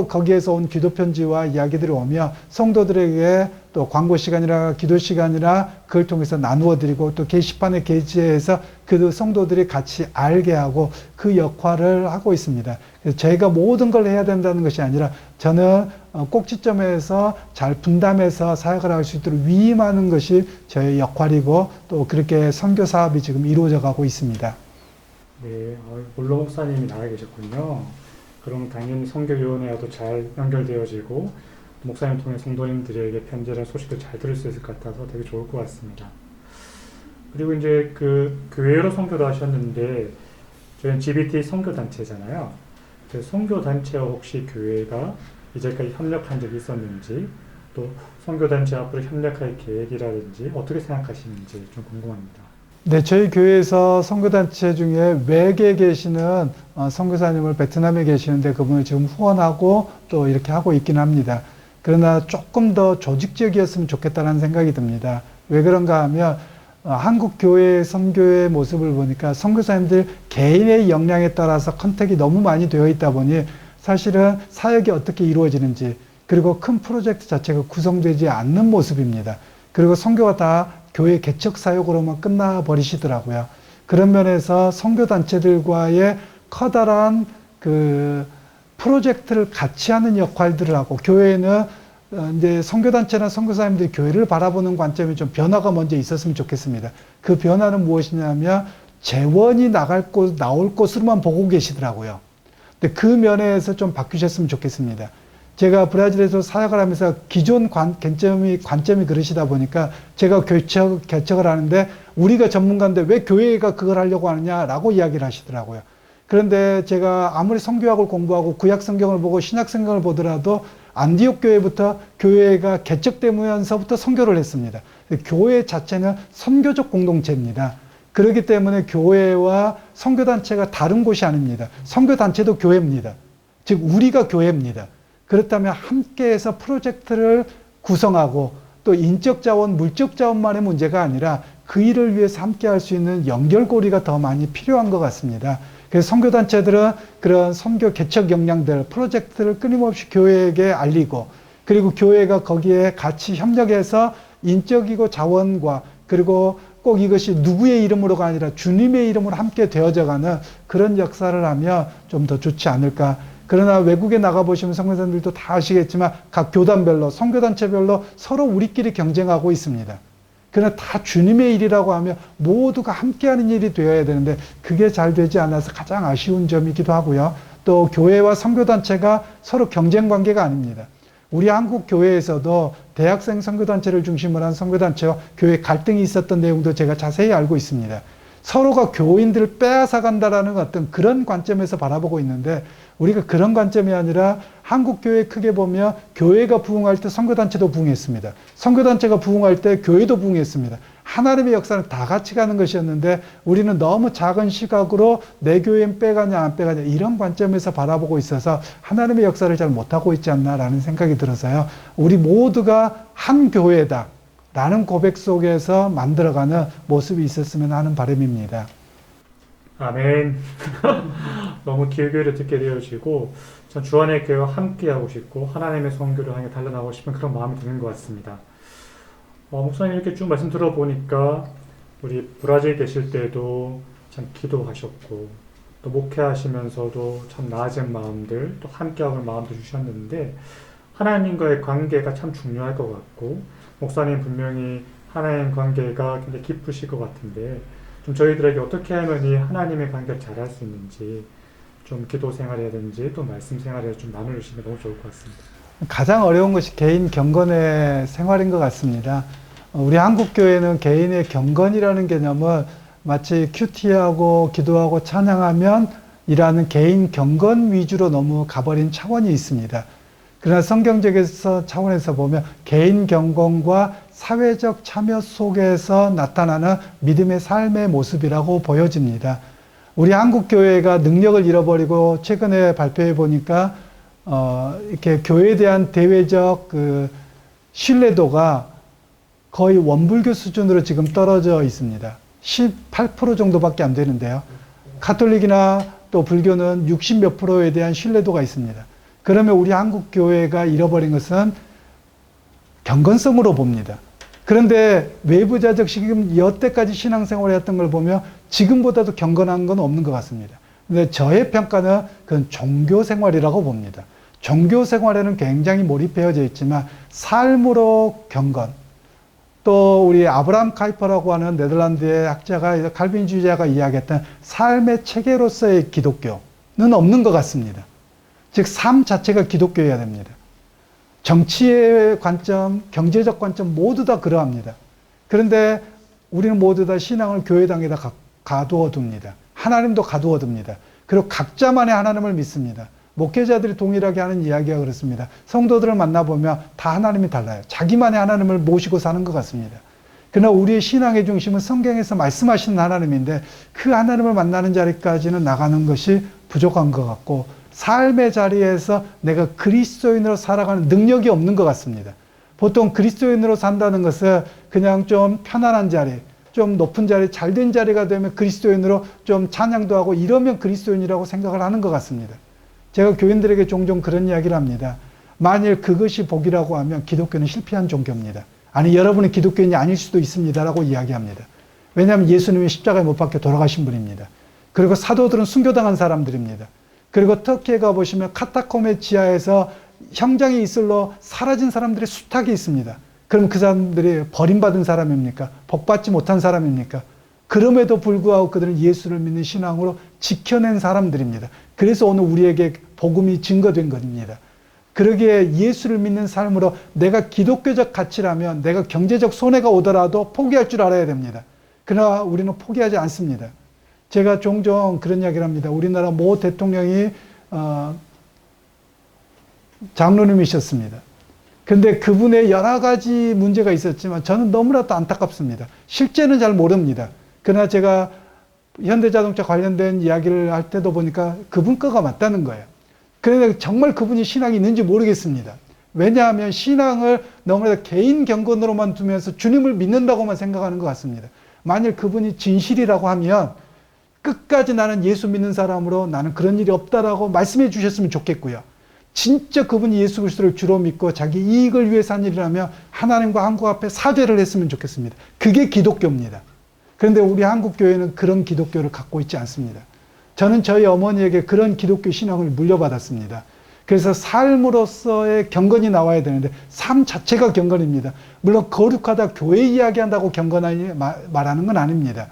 거기에서 온 기도 편지와 이야기들이 오며 성도들에게 또 광고 시간이나 기도 시간이나 그걸 통해서 나누어 드리고, 또 게시판에 게시해서 그 성도들이 같이 알게 하고 그 역할을 하고 있습니다. 그래서 저희가 모든 걸 해야 된다는 것이 아니라 저는 꼭지점에서 잘 분담해서 사역을 할 수 있도록 위임하는 것이 저의 역할이고, 또 그렇게 선교 사업이 지금 이루어져 가고 있습니다. 네, 몰로 목사님이 나와 계셨군요. 그럼 당연히 선교위원회와도 잘 연결되어지고 목사님 통해 성도님들에게 편지나 소식도 잘 들을 수 있을 것 같아서 되게 좋을 것 같습니다. 그리고 이제 그 교회로 선교를 하셨는데 저희는 GBT 선교단체잖아요. 그 선교단체와 혹시 교회가 이제까지 협력한 적이 있었는지, 또 선교단체 앞으로 협력할 계획이라든지 어떻게 생각하시는지 좀 궁금합니다. 네, 저희 교회에서 선교단체 중에 외계에 계시는 선교사님을 베트남에 계시는데 그분을 지금 후원하고 또 이렇게 하고 있긴 합니다. 그러나 조금 더 조직적이었으면 좋겠다는 생각이 듭니다. 왜 그런가 하면 한국 교회의 선교의 모습을 보니까 선교사님들 개인의 역량에 따라서 컨택이 너무 많이 되어 있다 보니 사실은 사역이 어떻게 이루어지는지, 그리고 큰 프로젝트 자체가 구성되지 않는 모습입니다. 그리고 선교가 다 교회 개척 사역으로만 끝나버리시더라고요. 그런 면에서 선교단체들과의 커다란 그 프로젝트를 같이 하는 역할들을 하고, 교회는 이제 선교단체나 선교사님들이 교회를 바라보는 관점이 좀 변화가 먼저 있었으면 좋겠습니다. 그 변화는 무엇이냐면 재원이 나올 곳으로만 보고 계시더라고요. 근데 그 면에서 좀 바뀌셨으면 좋겠습니다. 제가 브라질에서 사역을 하면서 기존 관점이 그러시다 보니까 제가 개척을 하는데 우리가 전문가인데 왜 교회가 그걸 하려고 하느냐라고 이야기를 하시더라고요. 그런데 제가 아무리 성교학을 공부하고 구약 성경을 보고 신약 성경을 보더라도 안디옥 교회부터 교회가 개척되면서부터 선교를 했습니다. 교회 자체는 선교적 공동체입니다. 그렇기 때문에 교회와 선교단체가 다른 곳이 아닙니다. 선교단체도 교회입니다. 즉 우리가 교회입니다. 그렇다면 함께해서 프로젝트를 구성하고, 또 인적 자원, 물적 자원만의 문제가 아니라 그 일을 위해서 함께 할 수 있는 연결고리가 더 많이 필요한 것 같습니다. 그래서 선교단체들은 그런 선교 개척 역량들, 프로젝트를 끊임없이 교회에게 알리고, 그리고 교회가 거기에 같이 협력해서 인적이고 자원과, 그리고 꼭 이것이 누구의 이름으로가 아니라 주님의 이름으로 함께 되어져가는 그런 역사를 하면 좀 더 좋지 않을까. 그러나 외국에 나가보시면 선교사님들도 다 아시겠지만 각 교단별로, 선교단체별로 서로 우리끼리 경쟁하고 있습니다. 그러나 다 주님의 일이라고 하면 모두가 함께하는 일이 되어야 되는데 그게 잘 되지 않아서 가장 아쉬운 점이기도 하고요. 또 교회와 선교단체가 서로 경쟁 관계가 아닙니다. 우리 한국 교회에서도 대학생 선교단체를 중심으로 한 선교단체와 교회 갈등이 있었던 내용도 제가 자세히 알고 있습니다. 서로가 교인들을 빼앗아 간다라는 어떤 그런 관점에서 바라보고 있는데, 우리가 그런 관점이 아니라 한국 교회 크게 보면 교회가 부흥할 때 선교단체도 부흥했습니다. 선교단체가 부흥할 때 교회도 부흥했습니다. 하나님의 역사는 다 같이 가는 것이었는데 우리는 너무 작은 시각으로 내 교회는 빼가냐 안 빼가냐 이런 관점에서 바라보고 있어서 하나님의 역사를 잘 못하고 있지 않나라는 생각이 들어서요. 우리 모두가 한 교회다 라는 고백 속에서 만들어가는 모습이 있었으면 하는 바람입니다. 아멘. 너무 길게 듣게 되어지고 전 주안의 교회와 함께하고 싶고 하나님의 선교를 향해 달려나가고 싶은 그런 마음이 드는 것 같습니다. 목사님 이렇게 쭉 말씀 들어보니까 우리 브라질 계실 때도 참 기도하셨고 또 목회하시면서도 참 낮은 마음들 또 함께하는 마음도 주셨는데 하나님과의 관계가 참 중요할 것 같고 목사님 분명히 하나님 관계가 굉장히 깊으실 것 같은데 좀 저희들에게 어떻게 하면 이 하나님의 관계를 잘할 수 있는지 좀 기도 생활이라든지 또 말씀 생활에 좀 나눠주시면 너무 좋을 것 같습니다. 가장 어려운 것이 개인 경건의 생활인 것 같습니다. 우리 한국교회는 개인의 경건이라는 개념을 마치 큐티하고 기도하고 찬양하면 이라는 개인 경건 위주로 너무 가버린 차원이 있습니다. 그러나 성경적에서 차원에서 보면 개인 경건과 사회적 참여 속에서 나타나는 믿음의 삶의 모습이라고 보여집니다. 우리 한국 교회가 능력을 잃어버리고 최근에 발표해 보니까 이렇게 교회에 대한 대외적 그 신뢰도가 거의 원불교 수준으로 지금 떨어져 있습니다. 18% 정도밖에 안 되는데요. 가톨릭이나 또 불교는 60 몇 프로에 대한 신뢰도가 있습니다. 그러면 우리 한국 교회가 잃어버린 것은 경건성으로 봅니다. 그런데 외부자적 지금 여태까지 신앙생활을 했던 걸 보면 지금보다도 경건한 건 없는 것 같습니다. 근데 저의 평가는 그건 종교생활이라고 봅니다. 종교생활에는 굉장히 몰입해져 있지만 삶으로 경건, 또 우리 아브라함 카이퍼라고 하는 네덜란드의 학자가 칼빈주의자가 이야기했던 삶의 체계로서의 기독교는 없는 것 같습니다. 즉 삶 자체가 기독교여야 됩니다. 정치의 관점, 경제적 관점 모두 다 그러합니다. 그런데 우리는 모두 다 신앙을 교회당에다 가두어 둡니다. 하나님도 가두어 둡니다. 그리고 각자만의 하나님을 믿습니다. 목회자들이 동일하게 하는 이야기가 그렇습니다. 성도들을 만나보면 다 하나님이 달라요. 자기만의 하나님을 모시고 사는 것 같습니다. 그러나 우리의 신앙의 중심은 성경에서 말씀하시는 하나님인데 그 하나님을 만나는 자리까지는 나가는 것이 부족한 것 같고 삶의 자리에서 내가 그리스도인으로 살아가는 능력이 없는 것 같습니다. 보통 그리스도인으로 산다는 것은 그냥 좀 편안한 자리, 좀 높은 자리, 잘된 자리가 되면 그리스도인으로 좀 찬양도 하고 이러면 그리스도인이라고 생각을 하는 것 같습니다. 제가 교인들에게 종종 그런 이야기를 합니다. 만일 그것이 복이라고 하면 기독교는 실패한 종교입니다. 아니 여러분은 기독교인이 아닐 수도 있습니다라고 이야기합니다. 왜냐하면 예수님이 십자가에 못 박혀 돌아가신 분입니다. 그리고 사도들은 순교당한 사람들입니다. 그리고 터키에 가보시면 카타콤의 지하에서 형장이 있을로 사라진 사람들의 수탁이 있습니다. 그럼 그 사람들이 버림받은 사람입니까? 복받지 못한 사람입니까? 그럼에도 불구하고 그들은 예수를 믿는 신앙으로 지켜낸 사람들입니다. 그래서 오늘 우리에게 복음이 증거된 겁니다. 그러기에 예수를 믿는 삶으로 내가 기독교적 가치라면 내가 경제적 손해가 오더라도 포기할 줄 알아야 됩니다. 그러나 우리는 포기하지 않습니다. 제가 종종 그런 이야기를 합니다. 우리나라 모 대통령이 장로님이셨습니다. 근데 그분의 여러 가지 문제가 있었지만 저는 너무나도 안타깝습니다. 실제는 잘 모릅니다. 그러나 제가 현대자동차 관련된 이야기를 할 때도 보니까 그분 거가 맞다는 거예요. 그런데 정말 그분이 신앙이 있는지 모르겠습니다. 왜냐하면 신앙을 너무나 개인 경건으로만 두면서 주님을 믿는다고만 생각하는 것 같습니다. 만일 그분이 진실이라고 하면 끝까지 나는 예수 믿는 사람으로 나는 그런 일이 없다라고 말씀해 주셨으면 좋겠고요. 진짜 그분이 예수 그리스도를 주로 믿고 자기 이익을 위해서 한 일이라면 하나님과 한국 앞에 사죄를 했으면 좋겠습니다. 그게 기독교입니다. 그런데 우리 한국 교회는 그런 기독교를 갖고 있지 않습니다. 저는 저희 어머니에게 그런 기독교 신앙을 물려받았습니다. 그래서 삶으로서의 경건이 나와야 되는데 삶 자체가 경건입니다. 물론 거룩하다 교회 이야기한다고 경건하니 말하는 건 아닙니다.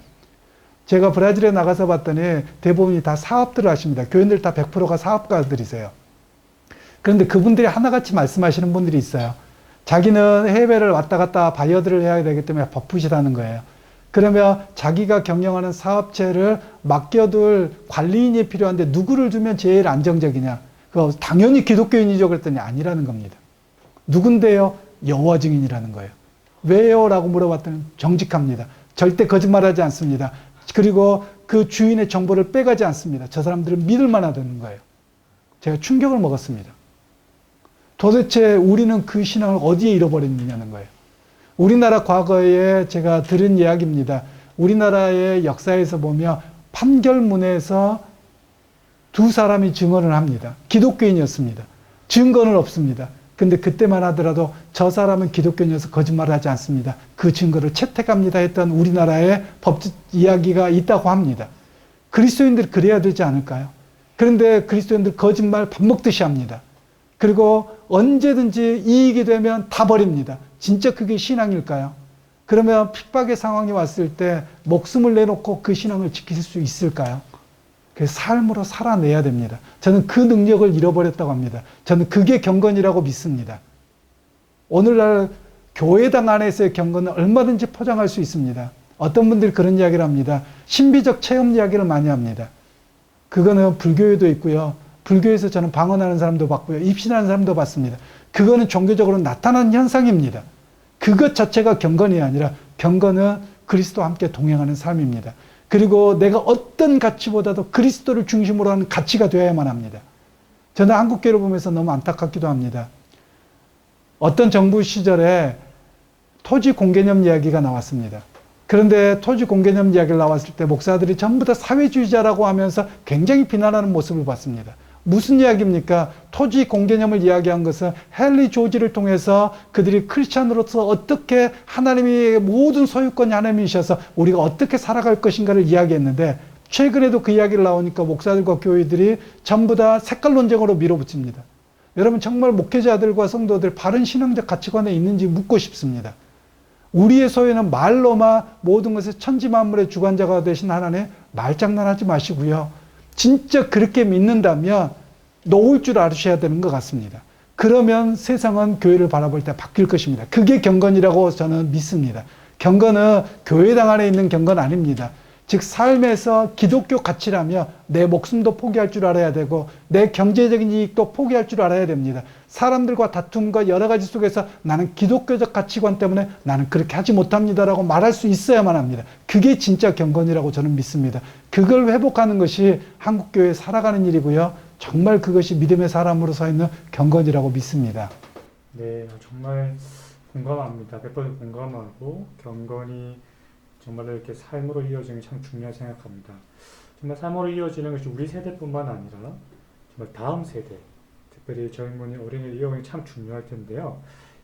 제가 브라질에 나가서 봤더니 대부분이 다 사업들을 하십니다. 교인들 다 100%가 사업가들이세요. 그런데 그분들이 하나같이 말씀하시는 분들이 있어요. 자기는 해외를 왔다 갔다 바이어들을 해야 되기 때문에 바쁘시다는 거예요. 그러면 자기가 경영하는 사업체를 맡겨둘 관리인이 필요한데 누구를 두면 제일 안정적이냐? 그거 당연히 기독교인이죠. 그랬더니 아니라는 겁니다. 누군데요? 여호와 증인이라는 거예요. 왜요? 라고 물어봤더니 정직합니다. 절대 거짓말하지 않습니다. 그리고 그 주인의 정보를 빼가지 않습니다. 저 사람들은 믿을 만하다는 거예요. 제가 충격을 먹었습니다. 도대체 우리는 그 신앙을 어디에 잃어버렸느냐는 거예요. 우리나라 과거에 제가 들은 이야기입니다. 우리나라의 역사에서 보면 판결문에서 두 사람이 증언을 합니다. 기독교인이었습니다. 증거는 없습니다. 근데 그때만 하더라도 저 사람은 기독교인이어서 거짓말하지 않습니다. 그 증거를 채택합니다 했던 우리나라의 법 이야기가 있다고 합니다. 그리스도인들이 그래야 되지 않을까요? 그런데 그리스도인들 거짓말 밥 먹듯이 합니다. 그리고 언제든지 이익이 되면 다 버립니다. 진짜 그게 신앙일까요? 그러면 핍박의 상황이 왔을 때 목숨을 내놓고 그 신앙을 지킬 수 있을까요? 그래서 삶으로 살아내야 됩니다. 저는 그 능력을 잃어버렸다고 합니다. 저는 그게 경건이라고 믿습니다. 오늘날 교회당 안에서의 경건은 얼마든지 포장할 수 있습니다. 어떤 분들이 그런 이야기를 합니다. 신비적 체험 이야기를 많이 합니다. 그거는 불교에도 있고요. 불교에서 저는 방언하는 사람도 봤고요. 입신하는 사람도 봤습니다. 그거는 종교적으로 나타난 현상입니다. 그것 자체가 경건이 아니라 경건은 그리스도와 함께 동행하는 삶입니다. 그리고 내가 어떤 가치보다도 그리스도를 중심으로 하는 가치가 되어야만 합니다. 저는 한국교회를 보면서 너무 안타깝기도 합니다. 어떤 정부 시절에 토지 공개념 이야기가 나왔습니다. 그런데 토지 공개념 이야기를 나왔을 때 목사들이 전부 다 사회주의자라고 하면서 굉장히 비난하는 모습을 봤습니다. 무슨 이야기입니까? 토지 공개념을 이야기한 것은 헨리 조지를 통해서 그들이 크리스찬으로서 어떻게 하나님의 모든 소유권이 하나님이셔서 우리가 어떻게 살아갈 것인가를 이야기했는데, 최근에도 그 이야기를 나오니까 목사들과 교회들이 전부 다 색깔 논쟁으로 밀어붙입니다. 여러분, 정말 목회자들과 성도들 바른 신앙적 가치관에 있는지 묻고 싶습니다. 우리의 소유는 말로만 모든 것의 천지만물의 주관자가 되신 하나님, 말장난하지 마시고요. 진짜 그렇게 믿는다면 놓을 줄 아셔야 되는 것 같습니다. 그러면 세상은 교회를 바라볼 때 바뀔 것입니다. 그게 경건이라고 저는 믿습니다. 경건은 교회당 안에 있는 경건 아닙니다. 즉 삶에서 기독교 가치라며 내 목숨도 포기할 줄 알아야 되고 내 경제적인 이익도 포기할 줄 알아야 됩니다. 사람들과 다툼과 여러 가지 속에서 나는 기독교적 가치관 때문에 나는 그렇게 하지 못합니다라고 말할 수 있어야만 합니다. 그게 진짜 경건이라고 저는 믿습니다. 그걸 회복하는 것이 한국교회에 살아가는 일이고요. 정말 그것이 믿음의 사람으로 서 있는 경건이라고 믿습니다. 네, 정말 공감합니다. 100% 공감하고 경건이 정말로 이렇게 삶으로 이어지는 게 참 중요하다고 생각합니다. 정말 삶으로 이어지는 것이 우리 세대뿐만 아니라 정말 다음 세대, 특별히 젊은이 어린이 이어가는 게 참 중요할 텐데요.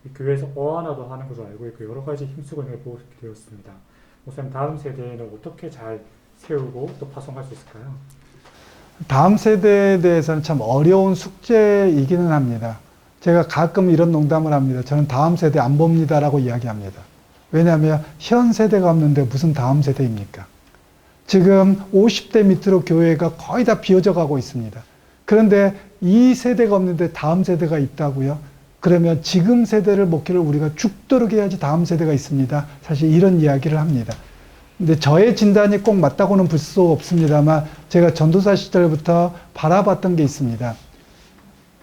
이 교회에서 어하나도 하는 것으로 알고 있고 여러 가지 힘쓰고 해보게 되었습니다. 목사님, 다음 세대는 어떻게 잘 세우고 또 파송할 수 있을까요? 다음 세대에 대해서는 참 어려운 숙제이기는 합니다. 제가 가끔 이런 농담을 합니다. 저는 다음 세대 안 봅니다라고 이야기합니다. 왜냐하면 현 세대가 없는데 무슨 다음 세대입니까? 지금 50대 밑으로 교회가 거의 다 비어져 가고 있습니다. 그런데 이 세대가 없는데 다음 세대가 있다고요? 그러면 지금 세대를 목회를 우리가 죽도록 해야지 다음 세대가 있습니다. 사실 이런 이야기를 합니다. 근데 저의 진단이 꼭 맞다고는 볼 수 없습니다만 제가 전도사 시절부터 바라봤던 게 있습니다.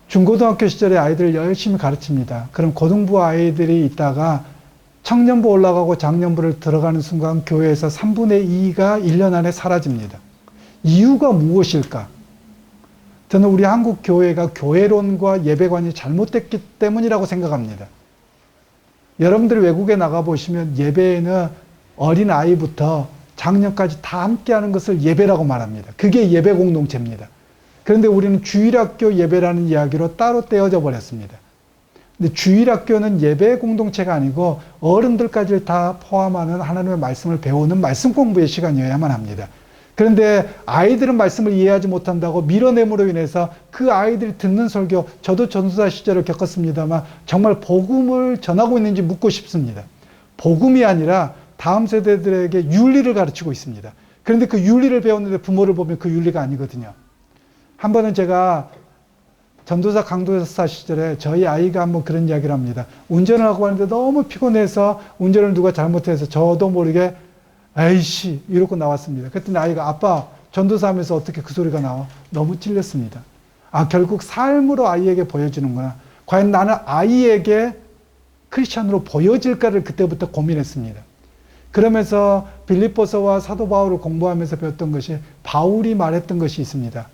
중고등학교 시절에 아이들을 열심히 가르칩니다. 그럼 고등부 아이들이 있다가 청년부 올라가고 장년부를 들어가는 순간 교회에서 3분의 2가 1년 안에 사라집니다. 이유가 무엇일까? 저는 우리 한국 교회가 교회론과 예배관이 잘못됐기 때문이라고 생각합니다. 여러분들이 외국에 나가보시면 예배에는 어린 아이부터 장년까지 다 함께하는 것을 예배라고 말합니다. 그게 예배 공동체입니다. 그런데 우리는 주일학교 예배라는 이야기로 따로 떼어져 버렸습니다. 근데 주일학교는 예배 공동체가 아니고 어른들까지 다 포함하는 하나님의 말씀을 배우는 말씀 공부의 시간이어야만 합니다. 그런데 아이들은 말씀을 이해하지 못한다고 밀어냄으로 인해서 그 아이들이 듣는 설교, 저도 전도사 시절을 겪었습니다만 정말 복음을 전하고 있는지 묻고 싶습니다. 복음이 아니라 다음 세대들에게 윤리를 가르치고 있습니다. 그런데 그 윤리를 배웠는데 부모를 보면 그 윤리가 아니거든요. 한 번은 제가 전도사 강도사 시절에 저희 아이가 한번 그런 이야기를 합니다. 운전을 하고 가는데 너무 피곤해서 운전을 누가 잘못해서 저도 모르게 에이씨 이러고 나왔습니다. 그랬더니 아이가 아빠 전도사 하면서 어떻게 그 소리가 나와? 너무 찔렸습니다. 아, 결국 삶으로 아이에게 보여주는구나. 과연 나는 아이에게 크리스찬으로 보여질까를 그때부터 고민했습니다. 그러면서 빌립보서와 사도 바울을 공부하면서 배웠던 것이 바울이 말했던 것이 있습니다.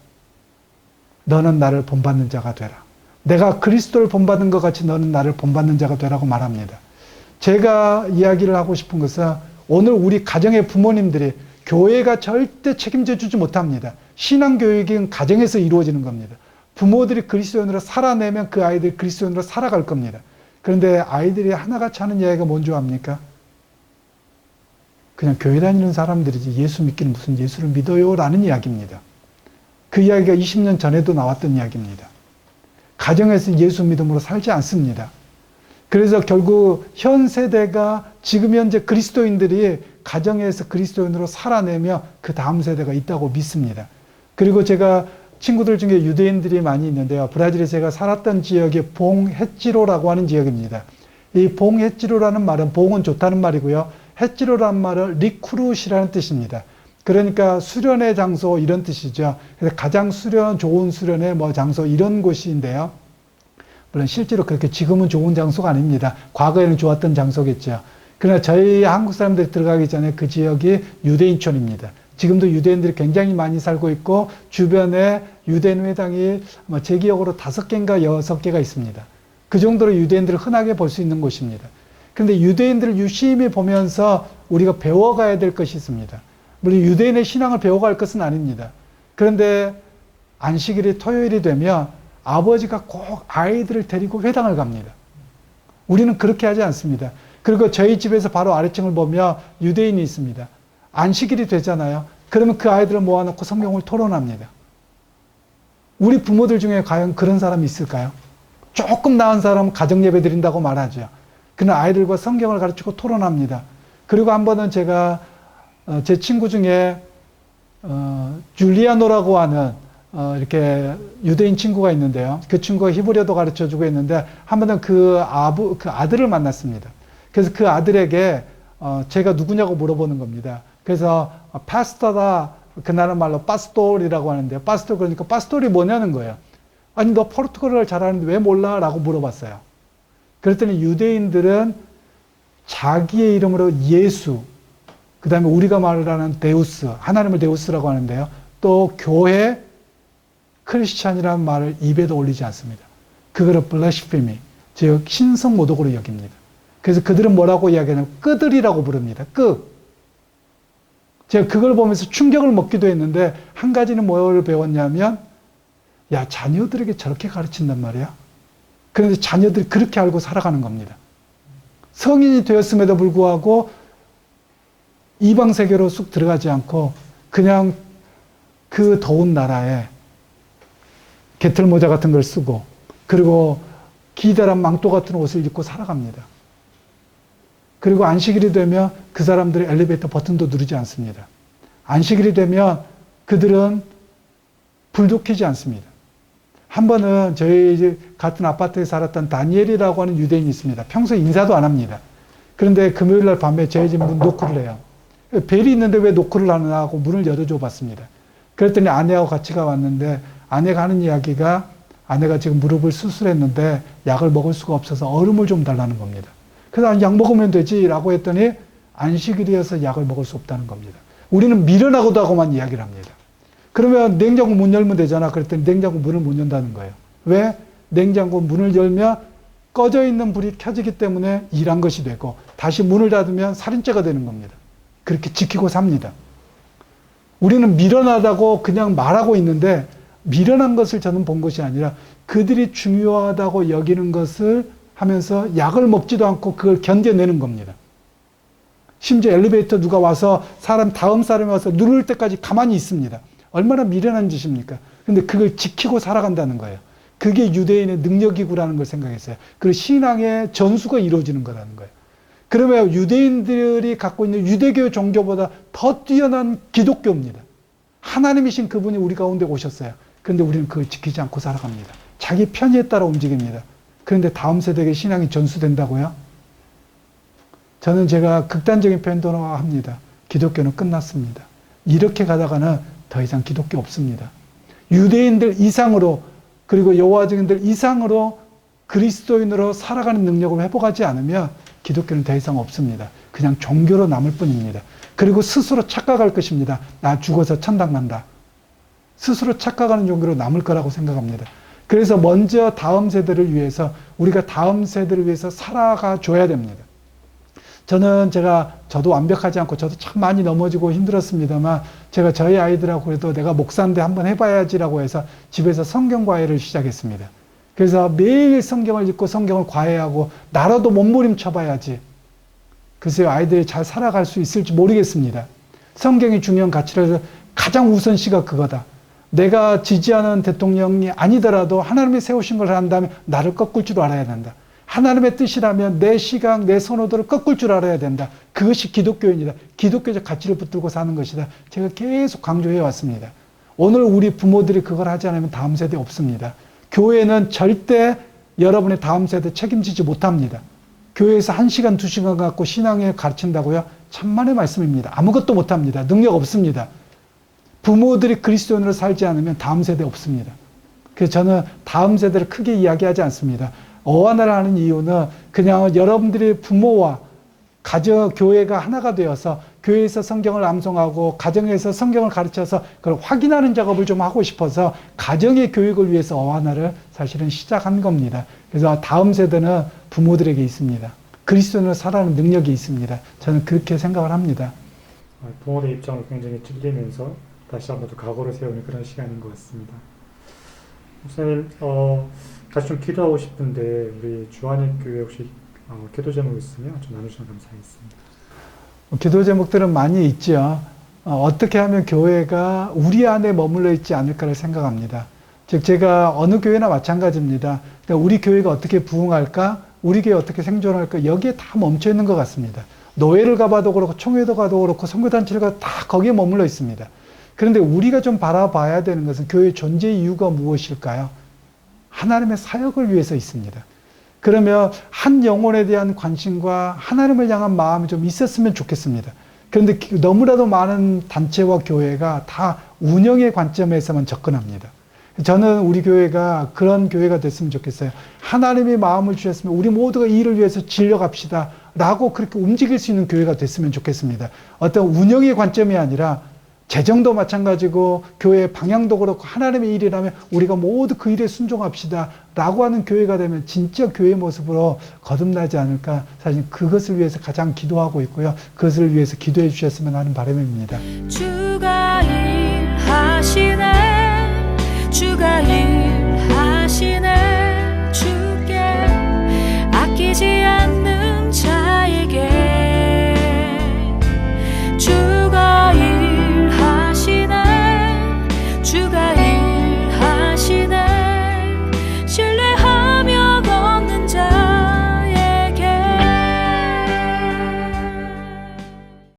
너는 나를 본받는 자가 되라. 내가 그리스도를 본받는 것 같이 너는 나를 본받는 자가 되라고 말합니다. 제가 이야기를 하고 싶은 것은 오늘 우리 가정의 부모님들이 교회가 절대 책임져 주지 못합니다. 신앙교육은 가정에서 이루어지는 겁니다. 부모들이 그리스도인으로 살아내면 그 아이들이 그리스도인으로 살아갈 겁니다. 그런데 아이들이 하나같이 하는 이야기가 뭔지 압니까? 그냥 교회 다니는 사람들이지 예수 믿기는 무슨 예수를 믿어요? 라는 이야기입니다. 그 이야기가 20년 전에도 나왔던 이야기입니다. 가정에서 예수 믿음으로 살지 않습니다. 그래서 결국 현 세대가 지금 현재 그리스도인들이 가정에서 그리스도인으로 살아내며 그 다음 세대가 있다고 믿습니다. 그리고 제가 친구들 중에 유대인들이 많이 있는데요. 브라질에 제가 살았던 지역이 봉헤찌로라고 하는 지역입니다. 이 봉헤찌로라는 말은 봉은 좋다는 말이고요. 헤찌로라는 말은 리쿠룻이라는 뜻입니다. 그러니까 수련의 장소 이런 뜻이죠. 그래서 가장 좋은 수련의 뭐 장소 이런 곳인데요. 물론 실제로 그렇게 지금은 좋은 장소가 아닙니다. 과거에는 좋았던 장소겠죠. 그러나 저희 한국 사람들이 들어가기 전에 그 지역이 유대인촌입니다. 지금도 유대인들이 굉장히 많이 살고 있고 주변에 유대인 회당이 제 기억으로 5개인가 6개가 있습니다. 그 정도로 유대인들을 흔하게 볼 수 있는 곳입니다. 그런데 유대인들을 유심히 보면서 우리가 배워가야 될 것이 있습니다. 물론 유대인의 신앙을 배워갈 것은 아닙니다. 그런데 안식일이 토요일이 되면 아버지가 꼭 아이들을 데리고 회당을 갑니다. 우리는 그렇게 하지 않습니다. 그리고 저희 집에서 바로 아래층을 보면 유대인이 있습니다. 안식일이 되잖아요. 그러면 그 아이들을 모아놓고 성경을 토론합니다. 우리 부모들 중에 과연 그런 사람이 있을까요? 조금 나은 사람은 가정예배 드린다고 말하죠. 그는 아이들과 성경을 가르치고 토론합니다. 그리고 한 번은 제가 제 친구 중에 줄리아노라고 하는 이렇게 유대인 친구가 있는데요. 그 친구가 히브리어도 가르쳐주고 있는데 한 번은 그 아들을 만났습니다. 그래서 그 아들에게 제가 누구냐고 물어보는 겁니다. 그래서 파스터다, 그날은 말로 파스토리라고 하는데요. 파스토 그러니까 파스토리 뭐냐는 거예요. 아니 너 포르투갈어를 잘하는데 왜 몰라? 라고 물어봤어요. 그랬더니 유대인들은 자기의 이름으로 예수, 그 다음에 우리가 말을 하는 데우스, 하나님을 데우스라고 하는데요. 또 교회, 크리스찬이라는 말을 입에도 올리지 않습니다. 그거를 블라스페미, 즉 신성 모독으로 여깁니다. 그래서 그들은 뭐라고 이야기하냐면 끄들이라고 부릅니다. 제가 그걸 보면서 충격을 먹기도 했는데 한 가지는 뭘 배웠냐면 야, 자녀들에게 저렇게 가르친단 말이야. 그런데 자녀들이 그렇게 알고 살아가는 겁니다. 성인이 되었음에도 불구하고 이방 세계로 쑥 들어가지 않고 그냥 그 더운 나라에 개털 모자 같은 걸 쓰고 그리고 기다란 망토 같은 옷을 입고 살아갑니다. 그리고 안식일이 되면 그 사람들이 엘리베이터 버튼도 누르지 않습니다. 안식일이 되면 그들은 불도 켜지 않습니다. 한 번은 저희 같은 아파트에 살았던 다니엘이라고 하는 유대인이 있습니다. 평소에 인사도 안 합니다. 그런데 금요일 날 밤에 저희 집 문 노크를 해요. 벨이 있는데 왜 노크를 하나 하고 문을 열어줘 봤습니다. 그랬더니 아내하고 같이 가왔는데 아내가 하는 이야기가 아내가 지금 무릎을 수술했는데 약을 먹을 수가 없어서 얼음을 좀 달라는 겁니다. 그래서 약 먹으면 되지 라고 했더니 안식일이어서 약을 먹을 수 없다는 겁니다. 우리는 미련하고도 하고만 이야기를 합니다. 그러면 냉장고 문 열면 되잖아. 그랬더니 냉장고 문을 못 연다는 거예요. 왜? 냉장고 문을 열면 꺼져 있는 불이 켜지기 때문에 일한 것이 되고 다시 문을 닫으면 살인죄가 되는 겁니다. 그렇게 지키고 삽니다. 우리는 미련하다고 그냥 말하고 있는데 미련한 것을 저는 본 것이 아니라 그들이 중요하다고 여기는 것을 하면서 약을 먹지도 않고 그걸 견뎌내는 겁니다. 심지어 엘리베이터 누가 와서 다음 사람이 와서 누를 때까지 가만히 있습니다. 얼마나 미련한 짓입니까? 근데 그걸 지키고 살아간다는 거예요. 그게 유대인의 능력이구라는 걸 생각했어요. 그리고 신앙의 전수가 이루어지는 거라는 거예요. 그러면 유대인들이 갖고 있는 유대교 종교보다 더 뛰어난 기독교입니다. 하나님이신 그분이 우리 가운데 오셨어요. 그런데 우리는 그걸 지키지 않고 살아갑니다. 자기 편의에 따라 움직입니다. 그런데 다음 세대에게 신앙이 전수된다고요? 저는 제가 극단적인 표현도 합니다. 기독교는 끝났습니다. 이렇게 가다가는 더 이상 기독교 없습니다. 유대인들 이상으로 그리고 여호와 증인들 이상으로 그리스도인으로 살아가는 능력을 회복하지 않으면 기독교는 더 이상 없습니다. 그냥 종교로 남을 뿐입니다. 그리고 스스로 착각할 것입니다. 나 죽어서 천당 간다. 스스로 착각하는 종교로 남을 거라고 생각합니다. 그래서 먼저 다음 세대를 위해서 우리가 다음 세대를 위해서 살아가 줘야 됩니다. 저도 완벽하지 않고 저도 참 많이 넘어지고 힘들었습니다만 제가 저희 아이들하고 그래도 내가 목사인데 한번 해봐야지라고 해서 집에서 성경 과외를 시작했습니다. 그래서 매일 성경을 읽고 성경을 과외하고 나라도 몸부림쳐봐야지. 글쎄요, 아이들이 잘 살아갈 수 있을지 모르겠습니다. 성경이 중요한 가치라서 가장 우선시가 그거다. 내가 지지하는 대통령이 아니더라도 하나님이 세우신 걸 한다면 나를 꺾을 줄 알아야 된다. 하나님의 뜻이라면 내 시각, 내 선호도를 꺾을 줄 알아야 된다. 그것이 기독교인이다. 기독교적 가치를 붙들고 사는 것이다. 제가 계속 강조해 왔습니다. 오늘 우리 부모들이 그걸 하지 않으면 다음 세대 없습니다. 교회는 절대 여러분의 다음 세대 책임지지 못합니다. 교회에서 1시간, 2시간 갖고 신앙에 가르친다고요? 천만의 말씀입니다. 아무것도 못합니다. 능력 없습니다. 부모들이 그리스도인으로 살지 않으면 다음 세대 없습니다. 그래서 저는 다음 세대를 크게 이야기하지 않습니다. 어안을 하는 이유는 그냥 여러분들이 부모와 가정, 교회가 하나가 되어서 교회에서 성경을 암송하고 가정에서 성경을 가르쳐서 그걸 확인하는 작업을 좀 하고 싶어서 가정의 교육을 위해서 어하나를 사실은 시작한 겁니다. 그래서 다음 세대는 부모들에게 있습니다. 그리스도인으로 살아가는 능력이 있습니다. 저는 그렇게 생각을 합니다. 부모의 입장을 굉장히 들리면서 다시 한번 더 각오를 세우는 그런 시간인 것 같습니다. 목사님, 같이 좀 기도하고 싶은데 우리 주한의교회 혹시 기도 제목 있으면 좀 나누시면 감사하겠습니다. 기도 제목들은 많이 있죠. 어떻게 하면 교회가 우리 안에 머물러 있지 않을까를 생각합니다. 즉 제가 어느 교회나 마찬가지입니다. 그러니까 우리 교회가 어떻게 부흥할까? 우리 교회 어떻게 생존할까? 여기에 다 멈춰 있는 것 같습니다. 노예를 가봐도 그렇고 총회도 가도 그렇고 선교단체를 가도 다 거기에 머물러 있습니다. 그런데 우리가 좀 바라봐야 되는 것은 교회의 존재 이유가 무엇일까요? 하나님의 사역을 위해서 있습니다. 그러면 한 영혼에 대한 관심과 하나님을 향한 마음이 좀 있었으면 좋겠습니다. 그런데 너무나도 많은 단체와 교회가 다 운영의 관점에서만 접근합니다. 저는 우리 교회가 그런 교회가 됐으면 좋겠어요. 하나님이 마음을 주셨으면 우리 모두가 이 일을 위해서 진력합시다 라고 그렇게 움직일 수 있는 교회가 됐으면 좋겠습니다. 어떤 운영의 관점이 아니라 재정도 마찬가지고 교회의 방향도 그렇고 하나님의 일이라면 우리가 모두 그 일에 순종합시다 라고 하는 교회가 되면 진짜 교회의 모습으로 거듭나지 않을까. 사실 그것을 위해서 가장 기도하고 있고요. 그것을 위해서 기도해 주셨으면 하는 바람입니다. 주가